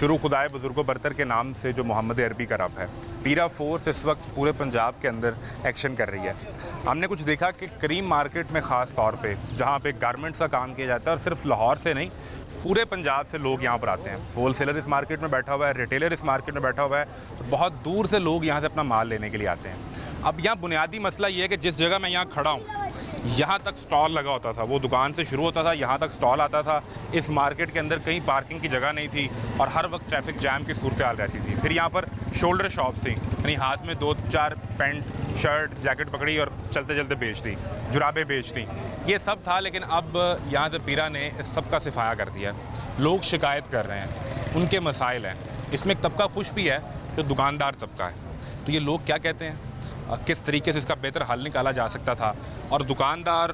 शुरू खुदाए बुजुर्गो बरतर के नाम से जो मोहम्मद अरबी का रब है। पीरा फोर्स इस वक्त पूरे पंजाब के अंदर एक्शन कर रही है। हमने कुछ देखा कि करीम मार्केट में ख़ास तौर पे जहाँ पे गारमेंट्स का काम किया जाता है, और सिर्फ लाहौर से नहीं पूरे पंजाब से लोग यहाँ पर आते हैं। होलसेलर इस मार्केट में बैठा हुआ है, रिटेलर इस मार्केट में बैठा हुआ है, बहुत दूर से लोग यहाँ से अपना माल लेने के लिए आते हैं। अब यहाँ बुनियादी मसला ये है कि जिस जगह मैं यहाँ खड़ा हूँ यहाँ तक स्टॉल लगा होता था, वो दुकान से शुरू होता था, यहाँ तक स्टॉल आता था। इस मार्केट के अंदर कहीं पार्किंग की जगह नहीं थी और हर वक्त ट्रैफिक जैम की सूरत हाल रहती थी। फिर यहाँ पर शोल्डर शॉप्स थी, यानी हाथ में 2-4 पैंट शर्ट जैकेट पकड़ी और चलते चलते बेच दी, जुराबें बेच दी, ये सब था। लेकिन अब यहाँ से पीरा ने इस सब का सिफाया कर दिया। लोग शिकायत कर रहे हैं, उनके मसाइल हैं। इसमें एक तबका खुश भी है जो दुकानदार तबका है। तो ये लोग क्या कहते हैं, किस तरीके से इसका बेहतर हल निकाला जा सकता था, और दुकानदार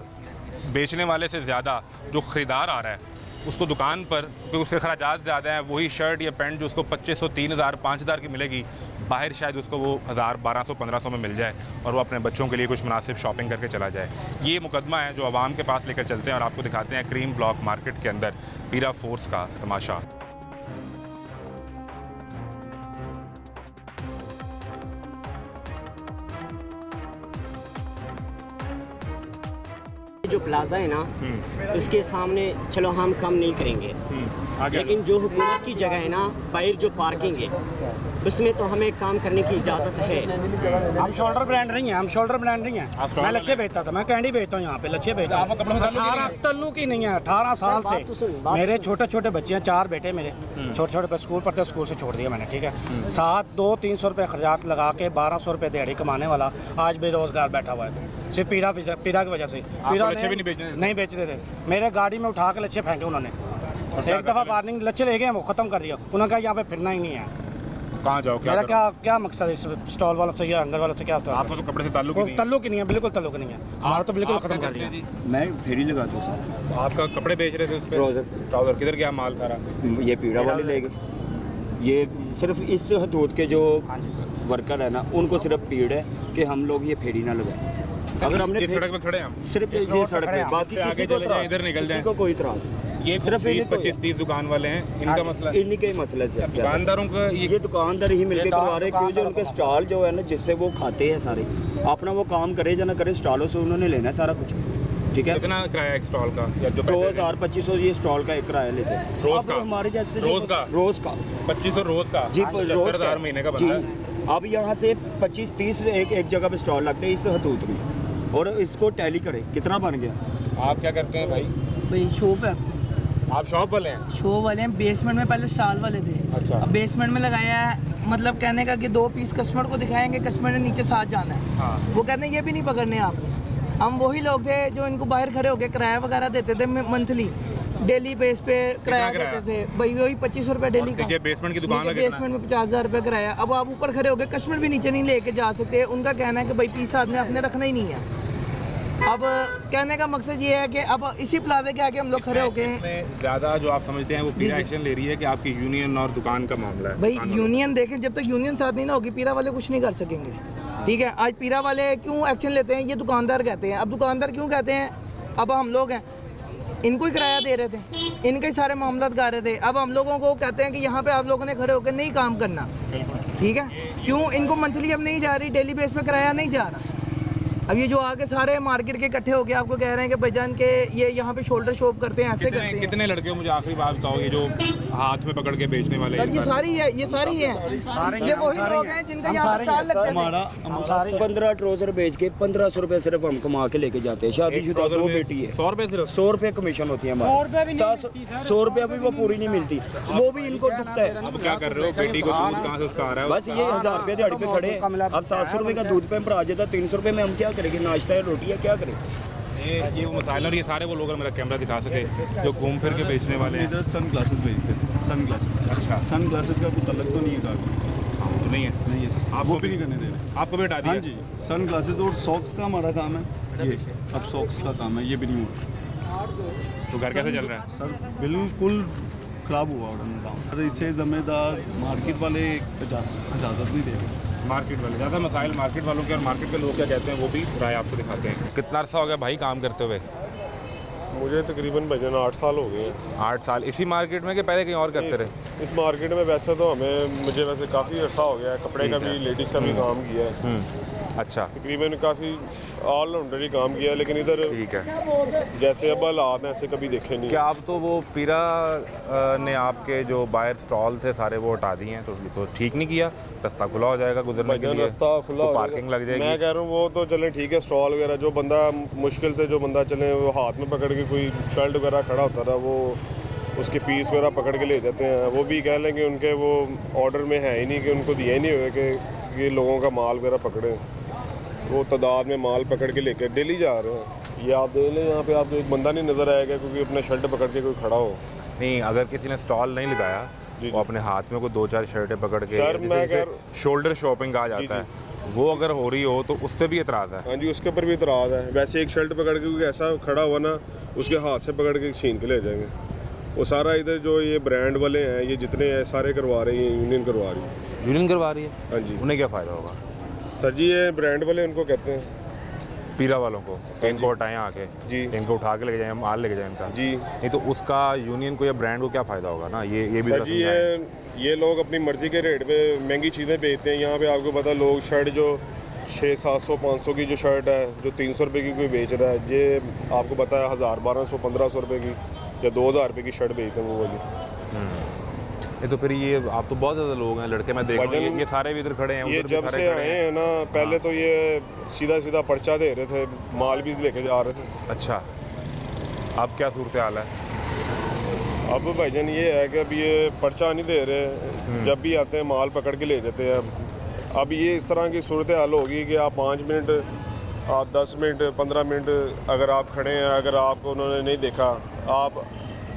बेचने वाले से ज़्यादा जो ख़रीदार आ रहा है उसको दुकान पर, क्योंकि उसके खर्चात ज़्यादा हैं, वही शर्ट या पैंट जो उसको 2500, 3000, 5000 की मिलेगी, बाहर शायद उसको वो 1000, 1200, 1500 में मिल जाए और वो अपने बच्चों के लिए कुछ मुनासिब शॉपिंग करके चला जाए। ये मुकदमा है जो आवाम के पास लेकर चलते हैं और आपको दिखाते हैं क्रीम ब्लॉक मार्केट के अंदर पीरा फोर्स का तमाशा। जो प्लाजा है ना, उसके सामने चलो हम कम नहीं करेंगे, लेकिन जो हुकूमत की जगह है ना, बाहर जो पार्किंग है उसमें तो हमें काम करने की इजाज़त है। हम शोल्डर ब्रांड नहीं है, हम शोल्डर ब्रांड नहीं है। मैं लच्छे बेचता था, मैं कैंडी बेचता हूँ यहाँ पे, लच्छे बेचता हूँ। 18 तल्लू की नहीं है, 18 साल से मेरे छोटे छोटे बच्चे हैं, 4 बेटे मेरे छोटे छोटे स्कूल पढ़ते, स्कूल से छोड़ दिया मैंने, ठीक है। 200-300 रुपये खर्चात लगा के 1200 रुपये दिहाड़ी कमाने वाला आज बेरोजगार बैठा हुआ है, सिर्फ पीरा की वजह से। पीरा नहीं बेचते थे, मेरे गाड़ी में उठा के लच्छे फेंके उन्होंने। एक दफ़ा वार्निंग लच्छे ले गए, वो ख़त्म कर दिया। उन्होंने कहा यहाँ पे फिरना ही नहीं है। कहाँ जाओ, मेरा क्या मकसद है इस स्टॉल वाला से या हंगर वाला से, क्या स्टॉल? आपको तो कपड़े से ताल्लुक ही नहीं है, बिल्कुल ताल्लुक नहीं है हमारा, तो बिल्कुल ख़त्म कर दिया। मैं फेरी लगाता हूँ सर। आपका कपड़े बेच रहे थे उस पर? ट्राउज़र किधर गया माल सारा? ये पीड़ा वाले ले गए। ये सिर्फ इस हदूद के जो वर्कर है ना, उनको सिर्फ पीड़ है कि हम लोग ये फेरी ना लगाएं। अगर हमने सड़क पे खड़े हैं, सिर्फ ये सड़क पे, बाकी आगे चले जाए, इधर निकल जाए, को कोई इतराज नहीं। ये सिर्फ 20-25-30 दुकान वाले हैं, इनका मसला, इन्हीं के मसले से दुकानदारों का ये दुकानदार ही मिलके करवा रहे, क्यों जो उनके स्टॉल जो है ना, जिससे वो खाते हैं सारे, अपना वो काम करे या ना करे, स्टॉलों से उन्होंने लेना है सारा कुछ, ठीक है। कितना किराया एक स्टॉल का? 2000-2500 ये स्टॉल का एक किराया लेते हैं रोज का? हमारे जैसे रोज का 2500 रोज का जी, 75,000 महीने का बनता है। अब यहाँ से 25-30 एक जगह पे स्टॉल लगते हैं इस हदूद में, और इसको टैली करें कितना बन गया। आप क्या करते हैं भाई? भाई शॉप है, आप शॉप वाले हैं? शॉप वाले हैं। बेसमेंट में पहले स्टॉल वाले थे, अच्छा। अब बेसमेंट में लगाया है, मतलब कहने का कि 2 पीस कस्टमर को दिखाएंगे, कस्टमर ने नीचे साथ जाना है। हाँ। वो कहते हैं ये भी नहीं पकड़ने आपने। हम वही लोग थे जो इनको बाहर खड़े होकर किराया वगैरह देते थे, मंथली डेली बेस पे किराया देते थे भाई, वही 2500 रुपये डेली का। बेसमेंट की दुकान, बेसमेंट में 50,000 रुपये किराया। अब आप ऊपर खड़े होकर कस्टमर भी नीचे नहीं लेके जा सकते। उनका कहना है कि भाई पीस आदमी आपने रखना ही नहीं है। अब कहने का मकसद ये है कि अब इसी प्लाजे के आगे हम लोग खड़े होके ज़्यादा जो आप समझते हैं वो पीरा एक्शन ले रही है कि आपकी यूनियन और दुकान का मामला है। भाई यूनियन देखें, जब तक यूनियन साथ नहीं ना होगी पीरा वाले कुछ नहीं कर सकेंगे, ठीक है। आज पीरा वाले क्यों एक्शन लेते हैं, ये दुकानदार कहते हैं। अब दुकानदार क्यों कहते हैं, अब हम लोग हैं, इनको ही किराया दे रहे थे, इनके ही सारे मामला गा रहे थे। अब हम लोगों को कहते हैं कि यहाँ पे आप लोगों ने खड़े होकर नहीं काम करना, ठीक है। क्यों इनको मंथली अब नहीं जा रही, डेली बेस पे किराया नहीं जा रहा। अब ये जो आगे सारे मार्केट के इकट्ठे होके आपको कह रहे हैं कि भाईजान के ये यहाँ पे शोल्डर शॉप करते हैं, ऐसे करते हैं। कितने लड़के हो, मुझे आखिरी बात बताओ, ये जो हाथ में पकड़ के बेचने वाले? सर ये सारी है, ये वही लोग हैं जिनका यहाँ स्टॉल लगते हैं। हमारा 15 ट्राउजर बेच के 1500 रुपए सिर्फ हम कमा के लेके जाते हैं। शादीशुदा 2 बेटी है, 100 रुपए सिर्फ? 100 रुपए कमीशन होती है हमारी, 100 रुपया भी वो पूरी नहीं मिलती, वो भी इनको दुखता है। अब क्या कर रहे हो, बेटी को दूध कहाँ से उसका आ रहा है? बस ये 1000 रुपये दिहाड़ी पे खड़े। अब 700 रुपये का दूध पे पर आ जाता, 300 रुपये में हम क्या करेंगे, नाश्ता है रोटी है, क्या करें। ये वो मसाइल, और ये सारे वो लोग, मेरा कैमरा दिखा सके, जो घूम फिर के बेचने वाले हैं। इधर सन ग्लासेस बेचते हैं, सन ग्लासेस। अच्छा, सन ग्लासेस का कोई अलग तो नहीं है कारखाने से? तो नहीं है, नहीं है सर, आपको वो भी नहीं करने दे रहे। आपको भी हटा दिया? हाँ जी, सन ग्लासेस और सॉक्स का हमारा काम है ये, अब सॉक्स का काम है, ये भी नहीं हुआ। तो घर कैसे चल रहा है? सर बिल्कुल ख़राब हुआ और निज़ाम, इसे ज़िम्मेदार मार्केट वाले इजाज़त नहीं दे रहे। मार्केट वाले ज़्यादा मसाइल मार्केट वालों के, और मार्केट के लोग क्या कहते हैं वो भी राय आपको दिखाते हैं। कितना अर्सा हो गया भाई काम करते हुए? मुझे तकरीबन भजन 8 साल हो गए हैं 8 साल इसी मार्केट में कि पहले कहीं और करते रहे? इस मार्केट में। वैसे तो मुझे वैसे काफ़ी अर्सा हो गया है, कपड़े का भी लेडीज़ का भी काम किया है, अच्छा तकरीबन काफ़ी ऑलराउंडर ही काम किया है, लेकिन इधर ठीक है। जैसे अब हालात हैं ऐसे कभी देखे नहीं। क्या आप तो वो पीरा ने आपके जो बाहर स्टॉल थे सारे वो हटा दिए हैं, तो ये तो ठीक नहीं किया। रास्ता खुला हो जाएगा गुजरने के लिए, रास्ता खुला तो हो पार्किंग लग जाएगी। मैं कह रहा हूँ वो तो चले ठीक है, स्टॉल वगैरह जो बंदा मुश्किल से जो बंदा चले वो हाथ में पकड़ के कोई शर्ट वगैरह खड़ा होता रहा, वो उसके पीस वगैरह पकड़ के ले जाते हैं, वो भी कह लें कि उनके वो ऑर्डर में है ही नहीं, कि उनको दिया ही नहीं हुआ कि ये लोगों का माल वगैरह पकड़े। वो तादाद में माल पकड़ के लेकर डेली जा रहे हैं। ये आप देख लें, यहाँ पे आपको एक बंदा नहीं नज़र आएगा क्योंकि अपना शर्ट पकड़ के कोई खड़ा हो। नहीं, अगर किसी ने स्टॉल नहीं लगाया वो अपने हाथ में कोई 2-4 शर्टें पकड़ के, सर, मैं जैसे शोल्डर शॉपिंग कहा जाता है, वो अगर हो रही हो तो उस पर भी एतराज़ है। हाँ जी, उसके ऊपर भी इतराज़ है। वैसे एक शर्ट पकड़ के कोई ऐसा खड़ा हुआ ना, उसके हाथ से पकड़ के छीन के ले जाएंगे। वो सारा इधर जो ये ब्रांड वाले हैं, ये जितने हैं सारे करवा रही हैं, यूनियन करवा रही है। यूनियन करवा रही है? हाँ जी। उन्हें क्या फ़ायदा होगा? सर जी, ये ब्रांड वाले उनको कहते हैं, पीरा वालों को, इनको हटाएं आके जी, इनको उठा के लेके जाएं, माल लेके जाएं इनका जी। नहीं तो उसका यूनियन को या ब्रांड को क्या फ़ायदा होगा ना, ये भी सर जी, ये लोग अपनी मर्ज़ी के रेट पे महंगी चीज़ें बेचते हैं। यहाँ पे आपको पता है, लोग शर्ट जो 600-700-500 की जो शर्ट है, जो 300 रुपये की कोई बेच रहा है, ये आपको पता है 1000-1200-1500 रुपये की या 2000 रुपये की शर्ट बेचते हैं वो वाली। ये तो फिर ये आप तो बहुत ज़्यादा लोग हैं लड़के, मैं देख रहा हूँ ये सारे भी इधर खड़े हैं। ये उधर भी जब सारे से खड़े आए हैं। हैं ना, पहले तो ये सीधा पर्चा दे रहे थे, माल भी लेके जा रहे थे। अच्छा, अब क्या सूरत हाल है? अब भाईजान ये है कि अब ये पर्चा नहीं दे रहे, जब भी आते हैं माल पकड़ के ले जाते हैं। अब ये इस तरह की सूरत हाल होगी कि आप 5 मिनट, आप 10 मिनट, 15 मिनट अगर आप खड़े हैं, अगर आपको उन्होंने नहीं देखा, आप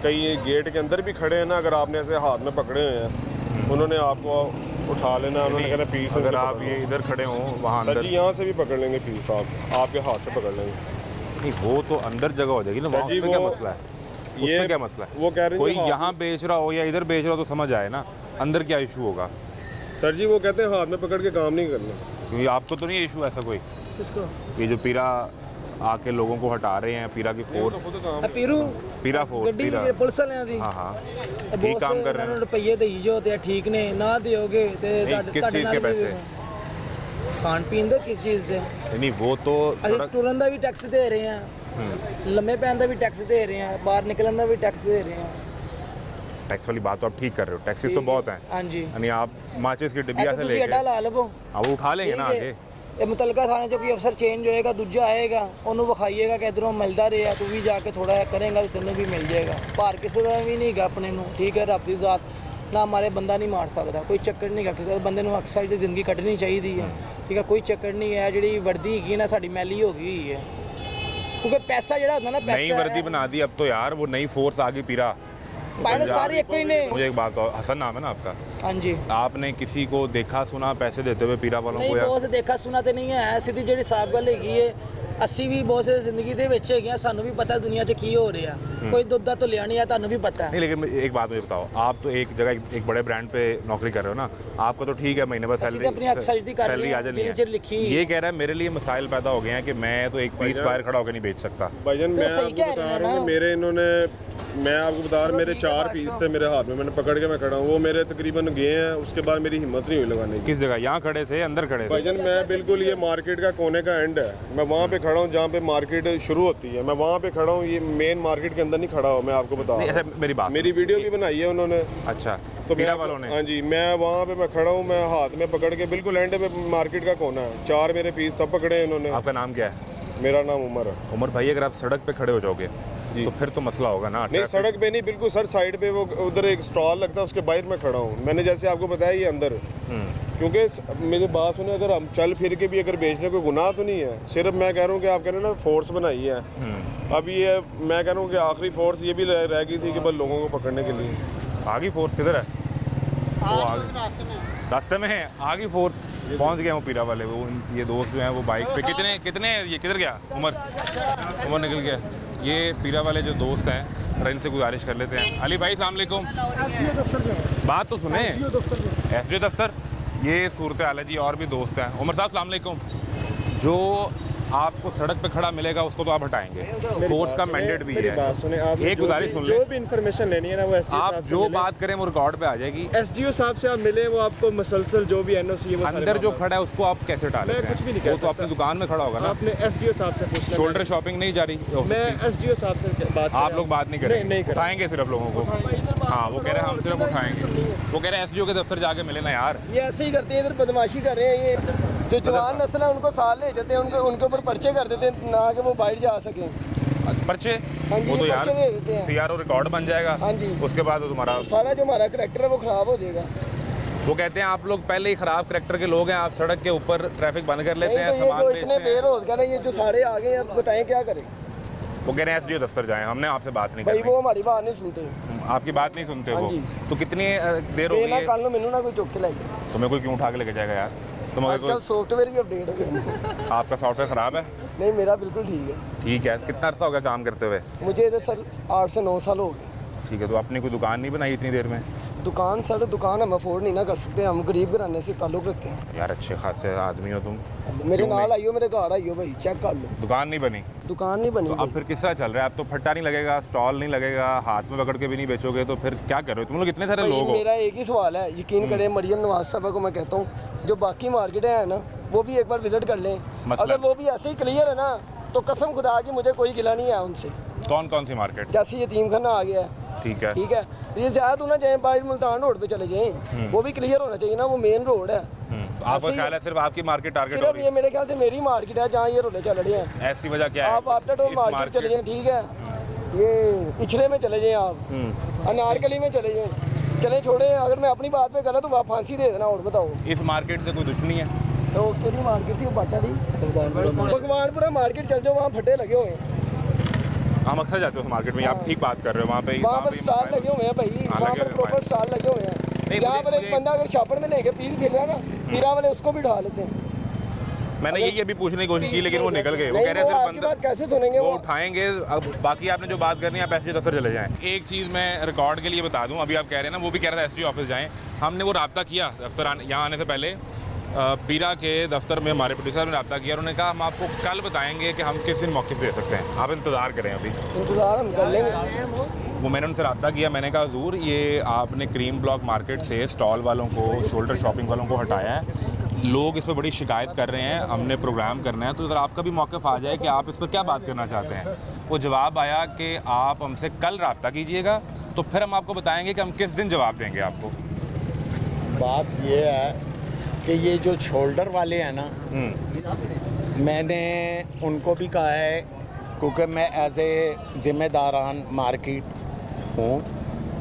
कहीं गेट के अंदर भी खड़े हैं ना, अगर आपने ऐसे हाथ में पकड़े हुए हैं, उन्होंने आपको उठा लेना, उन्होंने कहना पीस। अगर आप ये इधर खड़े हों वहाँ सर अंदर, जी यहाँ से भी पकड़ लेंगे पीस, आपके हाथ से पकड़ लेंगे। नहीं वो तो अंदर जगह हो जाएगी ना, वहाँ उसमें क्या मसला है? उसमें क्या मसला है? वो कह रहे हैं कोई कि यहाँ बेच रहा हो या इधर बेच रहा हो तो समझ आए ना, अंदर क्या इशू होगा? सर जी वो कहते हैं हाथ में पकड़ के काम नहीं करना। क्योंकि आपको तो नहीं इशू ऐसा कोई? किसको? ये जो पीरा आके लोगों को हटा रहे हैं, पीरा की फोर्स, पीरा फोर्स, ਗੱਡੀ ਪੁਲਿਸ ਵਾਲਿਆਂ ਦੀ हाँ हाँ ਇਹ ठीक ਬਹੁਤ काम कर ਇਹਨਾਂ रहे ਨੂੰ हैं। ਰੁਪਈਏ ਦੇਈ ਜੋ ਤੇ ਠੀਕ ਨੇ, ਨਾ ਦਿਓਗੇ ਤੇ नहीं, किस चीज़ के पैसे? ਖਾਣ ਪੀਣ ਦੇ ਕਿਸ ਚੀਜ਼ ਦੇ? नहीं वो तो ਅਸੀਂ सड़क, ਟੁਰਨ ਦਾ ਵੀ ਟੈਕਸ ਦੇ ਰਹੇ ਹਾਂ, ਲੰਮੇ ਪੈਣ ਦਾ ਵੀ ਟੈਕਸ ਦੇ ਰਹੇ ਹਾਂ, ਬਾਹਰ ਨਿਕਲਣ ਦਾ ਵੀ ਟੈਕਸ ਦੇ ਰਹੇ ਹਾਂ। टैक्स वाली बात तो आप ठीक कर रहे हो, टैक्सेस तो बहुत हैं। ਹਾਂਜੀ, यानी आप माचिस की डिबिया ਇਹ से ਤੁਸੀਂ ਅੱਡਾ लेके, ਲਾ ਲਵੋ, हाँ वो उठा लेंगे ना ठीक आगे। है। ਇਹ ਮੁਤਲਕਾ ਥਾਣੇ 'ਚੋਂ ਕੋਈ ਅਫਸਰ ਚੇਂਜ ਹੋਏਗਾ, ਦੂਜਾ ਆਏਗਾ, ਉਹਨੂੰ ਵਿਖਾਈਏਗਾ ਕਿ ਇੱਧਰੋਂ ਮਿਲਦਾ ਰਿਹਾ, ਤੂੰ ਵੀ ਜਾ ਕੇ ਥੋੜਾ ਜਿਹਾ ਕਰੇਗਾ ਤੇ ਤੈਨੂੰ ਵੀ ਮਿਲ ਜਾਏਗਾ। ਭਾਰ ਕਿਸੇ ਦਾ ਵੀ ਨਹੀਂ ਗਾ ਆਪਣੇ ਨੂੰ, ਠੀਕ ਹੈ, ਰੱਬ ਦੀ ਜ਼ਾਤ ਨਾ ਮਾਰੇ ਬੰਦਾ ਨਹੀਂ ਮਾਰ ਸਕਦਾ, ਕੋਈ ਚੱਕਰ ਨਹੀਂ ਗਾ ਕਿਸੇ ਦਾ। ਬੰਦੇ ਨੂੰ ਅਕਸਰ ਦੀ ਜ਼ਿੰਦਗੀ ਕੱਢਣੀ ਚਾਹੀਦੀ ਹੈ, ਠੀਕ ਹੈ, ਕੋਈ ਚੱਕਰ ਨਹੀਂ ਹੈ। ਜਿਹੜੀ ਵਰਦੀ ਹੈਗੀ ਨਾ ਸਾਡੀ ਮੈਲੀ ਹੋ ਗਈ है, क्योंकि पैसा ਜਿਹੜਾ ਹੁੰਦਾ ਨਾ, नई ਪੈसा वर्दी बना दी अब तो यार, वो नई फोर्स आ गई पीरा। पायलट सारे एक ही ने। मुझे एक बात और, हसन नाम है ना आपका, हाँ जी। आपने किसी को देखा सुना पैसे देते हुए पीरा वालों नहीं, को? बहुत से देखा सुना तो नहीं है, सीधी ਜਿਹੜੀ ਸਾਫ ਗੱਲ ਹੈਗੀ ਹੈ, ਅਸੀਂ ਵੀ ਬਹੁਤ ਸੇ ਜ਼ਿੰਦਗੀ ਦੇ ਵਿੱਚ ਹੈਗੇ ਆ, ਸਾਨੂੰ ਵੀ ਪਤਾ ਦੁਨੀਆ 'ਚ ਕੀ ਹੋ ਰਿਹਾ, ਕੋਈ ਦੁੱਧ ਦਾ ਤੋਂ ਲਿਆ नहीं है, ਤੁਹਾਨੂੰ ਵੀ पता है। नहीं लेकिन एक बात मुझे बताओ, आप तो एक जगह एक बड़े ब्रांड पे नौकरी कर रहे हो ना, आपका तो ठीक है महीने बाद ਅਸੀਂ ਤਾਂ ਆਪਣੀ एक्सरसाइज ਦੀ कर रहे आ हैं, जानी जिन्हें है। चेर लिखी ये कह रहा है मेरे लिए मसाइल पैदा हो गए हैं कि मैं तो एक पीस बाहर खड़ा होकर नहीं बेच सकता। भाईजान तो मैं सही आपको कह बता रहे हैं रहा हूँ ना। कि मेरे इन्होंने, मैं आपको बता रहा हूँ, मेरे 4 पीस थे मेरे हाथ में, मैंने पकड़ के मैं खड़ा हूँ, वो मेरे तकरीबन गए हैं, उसके बाद मेरी हिम्मत नहीं हुई लगाने की। किस जगह? यहाँ खड़े थे, अंदर खड़े थे? भाईजान मैं बिल्कुल, ये मार्केट का कोने का एंड है, मैं वहाँ पे खड़ा हूँ जहाँ पे मार्केट शुरू होती है, मैं वहाँ पे खड़ा हूँ, ये मेन मार्केट के अंदर नहीं खड़ा हूँ, मैं आपको बता नहीं, रहा ऐसा हूँ। मेरी बात, मेरी वीडियो भी बनाई है उन्होंने। अच्छा, तो पीरा मैं, वालों ने? हाँ जी, मैं वहाँ पे मैं खड़ा हूँ, मैं हाथ में पकड़ के बिल्कुल एंड पे, मार्केट का कोना है, 4 मेरे पीस तब पकड़े हैं इन्होंने। आपका नाम क्या है? मेरा नाम उमर है। उमर भाई, अगर आप सड़क पे खड़े हो जाओगे जी। तो फिर तो मसला होगा ना। नहीं, सड़क पे नहीं, बिल्कुल सर साइड पे, वो उधर एक स्टॉल लगता है, उसके बाहर मैं खड़ा हूँ। मैंने जैसे आपको बताया ये अंदर, क्योंकि मेरी बात सुने, अगर हम चल फिर के भी अगर बेचने कोई गुनाह तो नहीं है, सिर्फ मैं कह रहा हूँ कि आप कह रहे हैं ना फोर्स बनाई है, अब ये मैं कह रहा हूँ कि आखिरी फोर्स ये भी रह गई थी कि बस लोगों को पकड़ने के लिए। आगे फोर्स किधर है? वो आगे रास्ते में है, आगे फोर्स पहुंच गए वो पीरा वाले। वो ये दोस्त जो हैं वो बाइक पे, कितने ये किधर गया? उमर निकल गया। ये पीरा वाले जो दोस्त हैं, जरा इनसे गुजारिश कर लेते हैं। अली भाई सलाम अलैकुम, बात तो सुने। एसडीओ दफ्तर, ये सूरत हाल है जी। और भी दोस्त हैं। उमर साहब सलाम अलैकुम। जो आपको सड़क पे खड़ा मिलेगा उसको तो आप हटाएंगे। फोर्स का मैंडेट भी मेरी है। बात सुने आप, एक गुजारिश सुन जो लें, भी इन्फॉर्मेशन लेनी है ना वो एसडीओ आप साहब से जो मिलें। बात करें वो रिकॉर्ड पे आ जाएगी। एसडीओ साहब से आप मिले, वो आपको मसलसल जो भी एनओसी है वो सारे अंदर जो मामला- खड़ा है उसको आप कैसे टालें? मैं कुछ भी नहीं कह वो तो अपनी सकता। दुकान में खड़ा होगा ना। आपने एसडीओ साहब से पूछना। शोल्डर शॉपिंग नहीं जारी हो मैं सकती। एसडीओ साहब से बात आप लोग बात नहीं करेंगे? नहीं करें। उठाएंगे सिर्फ लोगों को। हाँ, वो कह रहे हैं हम सिर्फ उठाएंगे। वो कह रहे हैं एसडीओ के दफ्तर जाके मिले ना यार। ये ऐसे ही करते हैं, इधर बदमाशी कर रहे हैं। ये जो जवान नस्ल है उनको साल ले जाते हैं, उनके ऊपर पर्चे कर देते हैं ना कि वो बाहर जा सकें। पर्चे हाँ जी, वो तो ये यार पर्चे दे देते हैं। सीआरओ रिकॉर्ड बन जाएगा। हाँ जी। उसके बाद तो तुम्हारा सारा जो हमारा करैक्टर है वो ख़राब हो जाएगा। वो कहते हैं आप लोग पहले ही खराब करैक्टर के लोग हैं, आप सड़क के ऊपर ट्रैफिक बंद कर लेते नहीं हैं, तो ये सामान जो बेचते इतने हैं। बेरोजगार ना, ये जो सारे आ गए हैं, अब बताएं क्या करें। वो कह रहे हैं एसडीओ दफ्तर जाएं, हमने आपसे बात नहीं भाई करनी। वो हमारी बात नहीं सुनते। आपकी बात नहीं सुनते हाँ वो। जी। तो कितनी देर हो ये गई ना है? कल मैनू ना कोई चुक के लाइए। तुम्हें कोई क्यों उठा के लेके जाएगा यार? तुम अगर आजकल सॉफ्टवेयर भी अपडेट हो गए। आपका सॉफ्टवेयर ख़राब है? नहीं, मेरा बिल्कुल ठीक है। ठीक है। कितना अर्सा हो गया काम करते हुए? मुझे इधर सर 8 से 9 साल हो गए। ठीक है। तो अपनी कोई दुकान नहीं बनाई इतनी देर में? दुकान सर, दुकान हम अफोर्ड नहीं ना कर सकते, हम गरीब घराने से ताल्लुक़ रखते हैं। यार अच्छे खासे आदमी हो तुम। मेरे क्यों नाल आइयो, मेरे घर आइयो भाई, चेक कर लो। दुकान नहीं बनी दुकान नहीं बनी तो अब फिर किस तरह चल रहा है? अब तो फट्टा नहीं लगेगा, स्टॉल नहीं लगेगा, हाथ में पकड़ के भी नहीं बेचोगे, तो फिर क्या कर रहे हो तुम लोग? इतने सारे भाई, लोग हो। मेरा एक ही सवाल है, यकीन करें मरियम नवाज साहबा को मैं कहता हूँ, जो बाकी मार्केटें हैं ना वो भी एक बार विजिट कर लें। मसलन? अगर वो भी ऐसे ही क्लियर है ना तो कसम खुदा की मुझे कोई गिला नहीं है उनसे। कौन कौन सी मार्केट? जैसे यतीम खाना आ गया है, ठीक है। ठीक है, ये ज़्यादा ना जाए, बाहर मुल्तान रोड पे चले जाएं, वो भी क्लियर होना चाहिए ना, वो मेन रोड है। तो आपका ऐसे ही- ख्याल है सिर्फ आपकी मार्केट टारगेट हो सिर्फ रही ये है? मेरे ख्याल से मेरी मार्केट है जहाँ ये रोडे चल रही हैं। ऐसी वजह क्या है? आप आफ्टर टॉप इस मार्केट चले जाएं, ठीक है, ये इछले में चले जाएं, आप अनारकली में चले जाएं, चले छोड़े। अगर मैं अपनी बात पे गलत हूँ आप फांसी दे देना। और बताओ, इस मार्केट से कोई दुश्मनी है? तो केरी मार्केट से वो बाटा दी भगवानपुरा मार्केट चल जाओ, वहाँ फटे लगे हुए हैं। हम अक्सर जाते हो उस मार्केट में, आप ठीक बात कर रहे हो। वहाँ पे वहाँ पर स्टॉल लगे हुए हैं भाई, हाँ, वहाँ लगे पर हुए प्रॉपर हैं। स्टॉल लगे हुए हैं। नहीं, यहाँ पर एक मुझे- बंदा अगर शॉपर में लेके पीस गिर रहा है ना, पीरा वाले उसको भी ढा लेते हैं। मैंने यही अभी पूछने की कोशिश की लेकिन वो निकल गए। वो नहीं, कह रहे वो हैं आपकी सिर्फ बात कैसे सुनेंगे वो वो? उठाएंगे। अब बाकी आपने जो बात करनी है आप एसडी दफ्तर चले जाएं। एक चीज़ मैं रिकॉर्ड के लिए बता दूं, अभी आप कह रहे हैं ना, वो भी कह रहा था एसडी ऑफिस जाएं। हमने वो रब्ता किया दफ्तर यहाँ आने से पहले, पीरा के दफ्तर में हमारे प्रोड्यूसर ने रब्ता किया, उन्होंने कहा हम आपको कल बताएंगे कि हम किस दिन मौके दे सकते हैं, आप इंतज़ार करें अभी। इंतजार हम कर लेंगे। वो मैंने उनसे रब्ता किया, मैंने कहा हजूर ये आपने क्रीम ब्लॉक मार्केट से स्टॉल वालों को, शोल्डर शॉपिंग वालों को हटाया है, लोग इस पर बड़ी शिकायत कर रहे हैं, हमने प्रोग्राम करना है, तो अगर आपका भी मौक़िफ़ आ जाए कि आप इस पर क्या बात करना चाहते हैं। वो जवाब आया कि आप हमसे कल रब्ता कीजिएगा तो फिर हम आपको बताएंगे कि हम किस दिन जवाब देंगे आपको। बात ये है कि ये जो शोल्डर वाले हैं ना, मैंने उनको भी कहा है, क्योंकि मैं एज ए ज़िम्मेदारान मार्केट हूँ,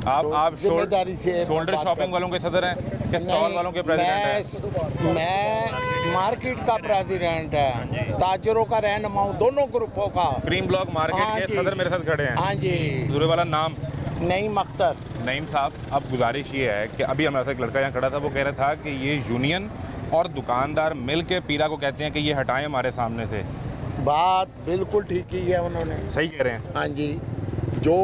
आप जिम्मेदारी से शोल्डर बात शॉपिंग कर- वालों के सदर हैं कि स्टॉल वालों के प्रेसिडेंट हैं? मैं मार्केट का प्रेसिडेंट है, ताजरों का रहनुमा हूँ, दोनों ग्रुपों का। क्रीम ब्लॉक हाँ मार्केट के जी। सदर मेरे साथ खड़े हैं। हाँ जी, दूसरे वाला नाम नईम अख्तर। नईम साहब, अब गुजारिश ये है कि अभी हमारे साथ एक लड़का यहाँ खड़ा था, वो कह रहा था कि ये यूनियन और दुकानदार मिल के पीरा को कहते हैं कि ये हटाएं हमारे सामने से। बात बिल्कुल ठीक की है उन्होंने। सही कह रहे हैं? हाँ जी, जो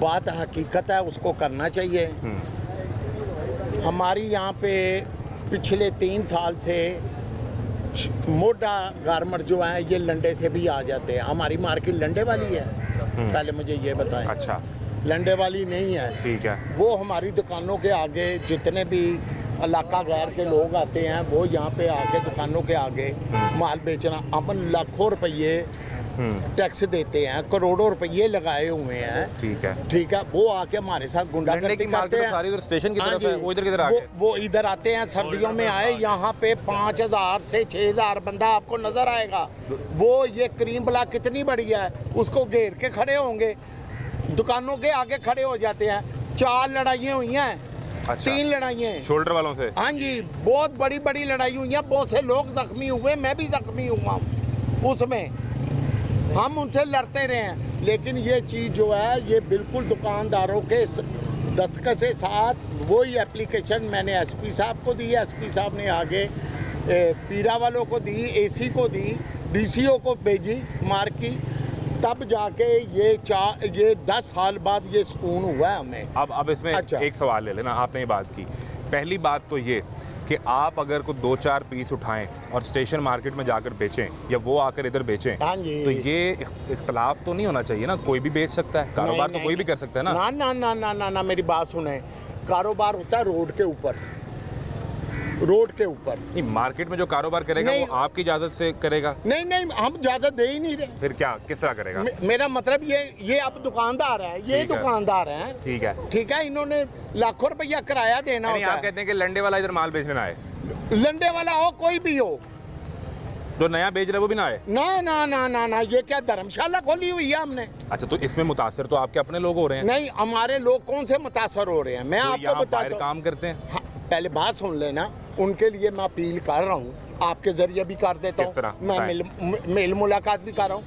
बात हकीकत है उसको करना चाहिए। हमारी यहाँ पे पिछले 3 साल से मोटा गारमेंट जो है ये लंडे से भी आ जाते हैं। हमारी मार्केट लंडे वाली है, पहले मुझे ये बताएं। अच्छा, लंडे वाली नहीं है। ठीक है। वो हमारी दुकानों के आगे जितने भी इलाका गैर के लोग आते हैं वो यहाँ पे आके दुकानों के आगे माल बेचना, हम लाखों रुपये टैक्स देते हैं, करोड़ों रुपये लगाए हुए हैं। ठीक है। ठीक है, वो आके हमारे साथ गुंडागर्दी करते हैं। सारी उधर स्टेशन की हाँ तरफ है, जी, वो इधर किधर आ गए? वो इधर आते हैं, सर्दियों में आए, यहाँ पे 5000 से 6000 बंदा आपको नजर आएगा। वो ये क्रीम ब्लॉक कितनी बड़ी है, उसको घेर के खड़े होंगे, दुकानों के आगे खड़े हो जाते हैं। 4 लड़ाइयाँ हुई हैं। अच्छा। 3 लड़ाइयाँ शोल्डर वालों से? हाँ जी, बहुत बड़ी बड़ी लड़ाई हुई है, बहुत से लोग जख्मी हुए, मैं भी जख्मी हुआ हूँ उसमें, हम उनसे लड़ते रहे हैं। लेकिन ये चीज़ जो है ये बिल्कुल दुकानदारों के दस्तखत के साथ, वही एप्लीकेशन मैंने एसपी साहब को दी, एसपी साहब ने आगे पीरा वालों को दी, एसी को दी, डीसीओ को भेजी मार्क की, तब जाके ये 10 साल बाद ये सुकून हुआ है हमें। अब इसमें अच्छा। एक सवाल ले लेना, आपने ये बात की, पहली बात तो ये कि आप अगर कोई 2-4 पीस उठाएं और स्टेशन मार्केट में जाकर बेचें या वो आकर इधर बेचें, हाँ जी। तो ये इख्तलाफ तो नहीं होना चाहिए ना? कोई भी बेच सकता है, कारोबार तो कोई भी कर सकता है ना? ना ना ना ना ना ना मेरी बात सुने, कारोबार होता है रोड के ऊपर, रोड के ऊपर। नहीं, मार्केट में जो कारोबार करेगा नहीं। वो आपकी इजाजत से करेगा? नहीं नहीं, हम इजाजत दे ही नहीं रहे। फिर क्या, किस तरह करेगा? मेरा मतलब ये अब दुकानदार है, ये ठीक है। दुकानदार हैं, ठीक है। ठीक है, इन्होंने लाखों रुपया किराया देना नहीं, होता आप है। कहते हैं कि लंडे वाला इधर माल बेचने ना आए, लंडे वाला हो कोई भी हो, जो नया बेच रहा है वो भी ना आए? ना ना ना ना ना, ये क्या धर्मशाला खोली हुई है हमने? अच्छा, तो इसमें मुतासर तो आपके अपने लोग हो रहे हैं? नहीं, हमारे लोग कौन से मुतासर हो रहे हैं, मैं जो आपको यहाँ बताता बाहर हूँ। काम करते हैं? हाँ, पहले बात सुन लेना, उनके लिए मैं अपील कर रहा हूँ, आपके जरिए भी कर देता किस तरह? हूँ, मैं बताएं। मेल मुलाकात भी कर रहा हूँ।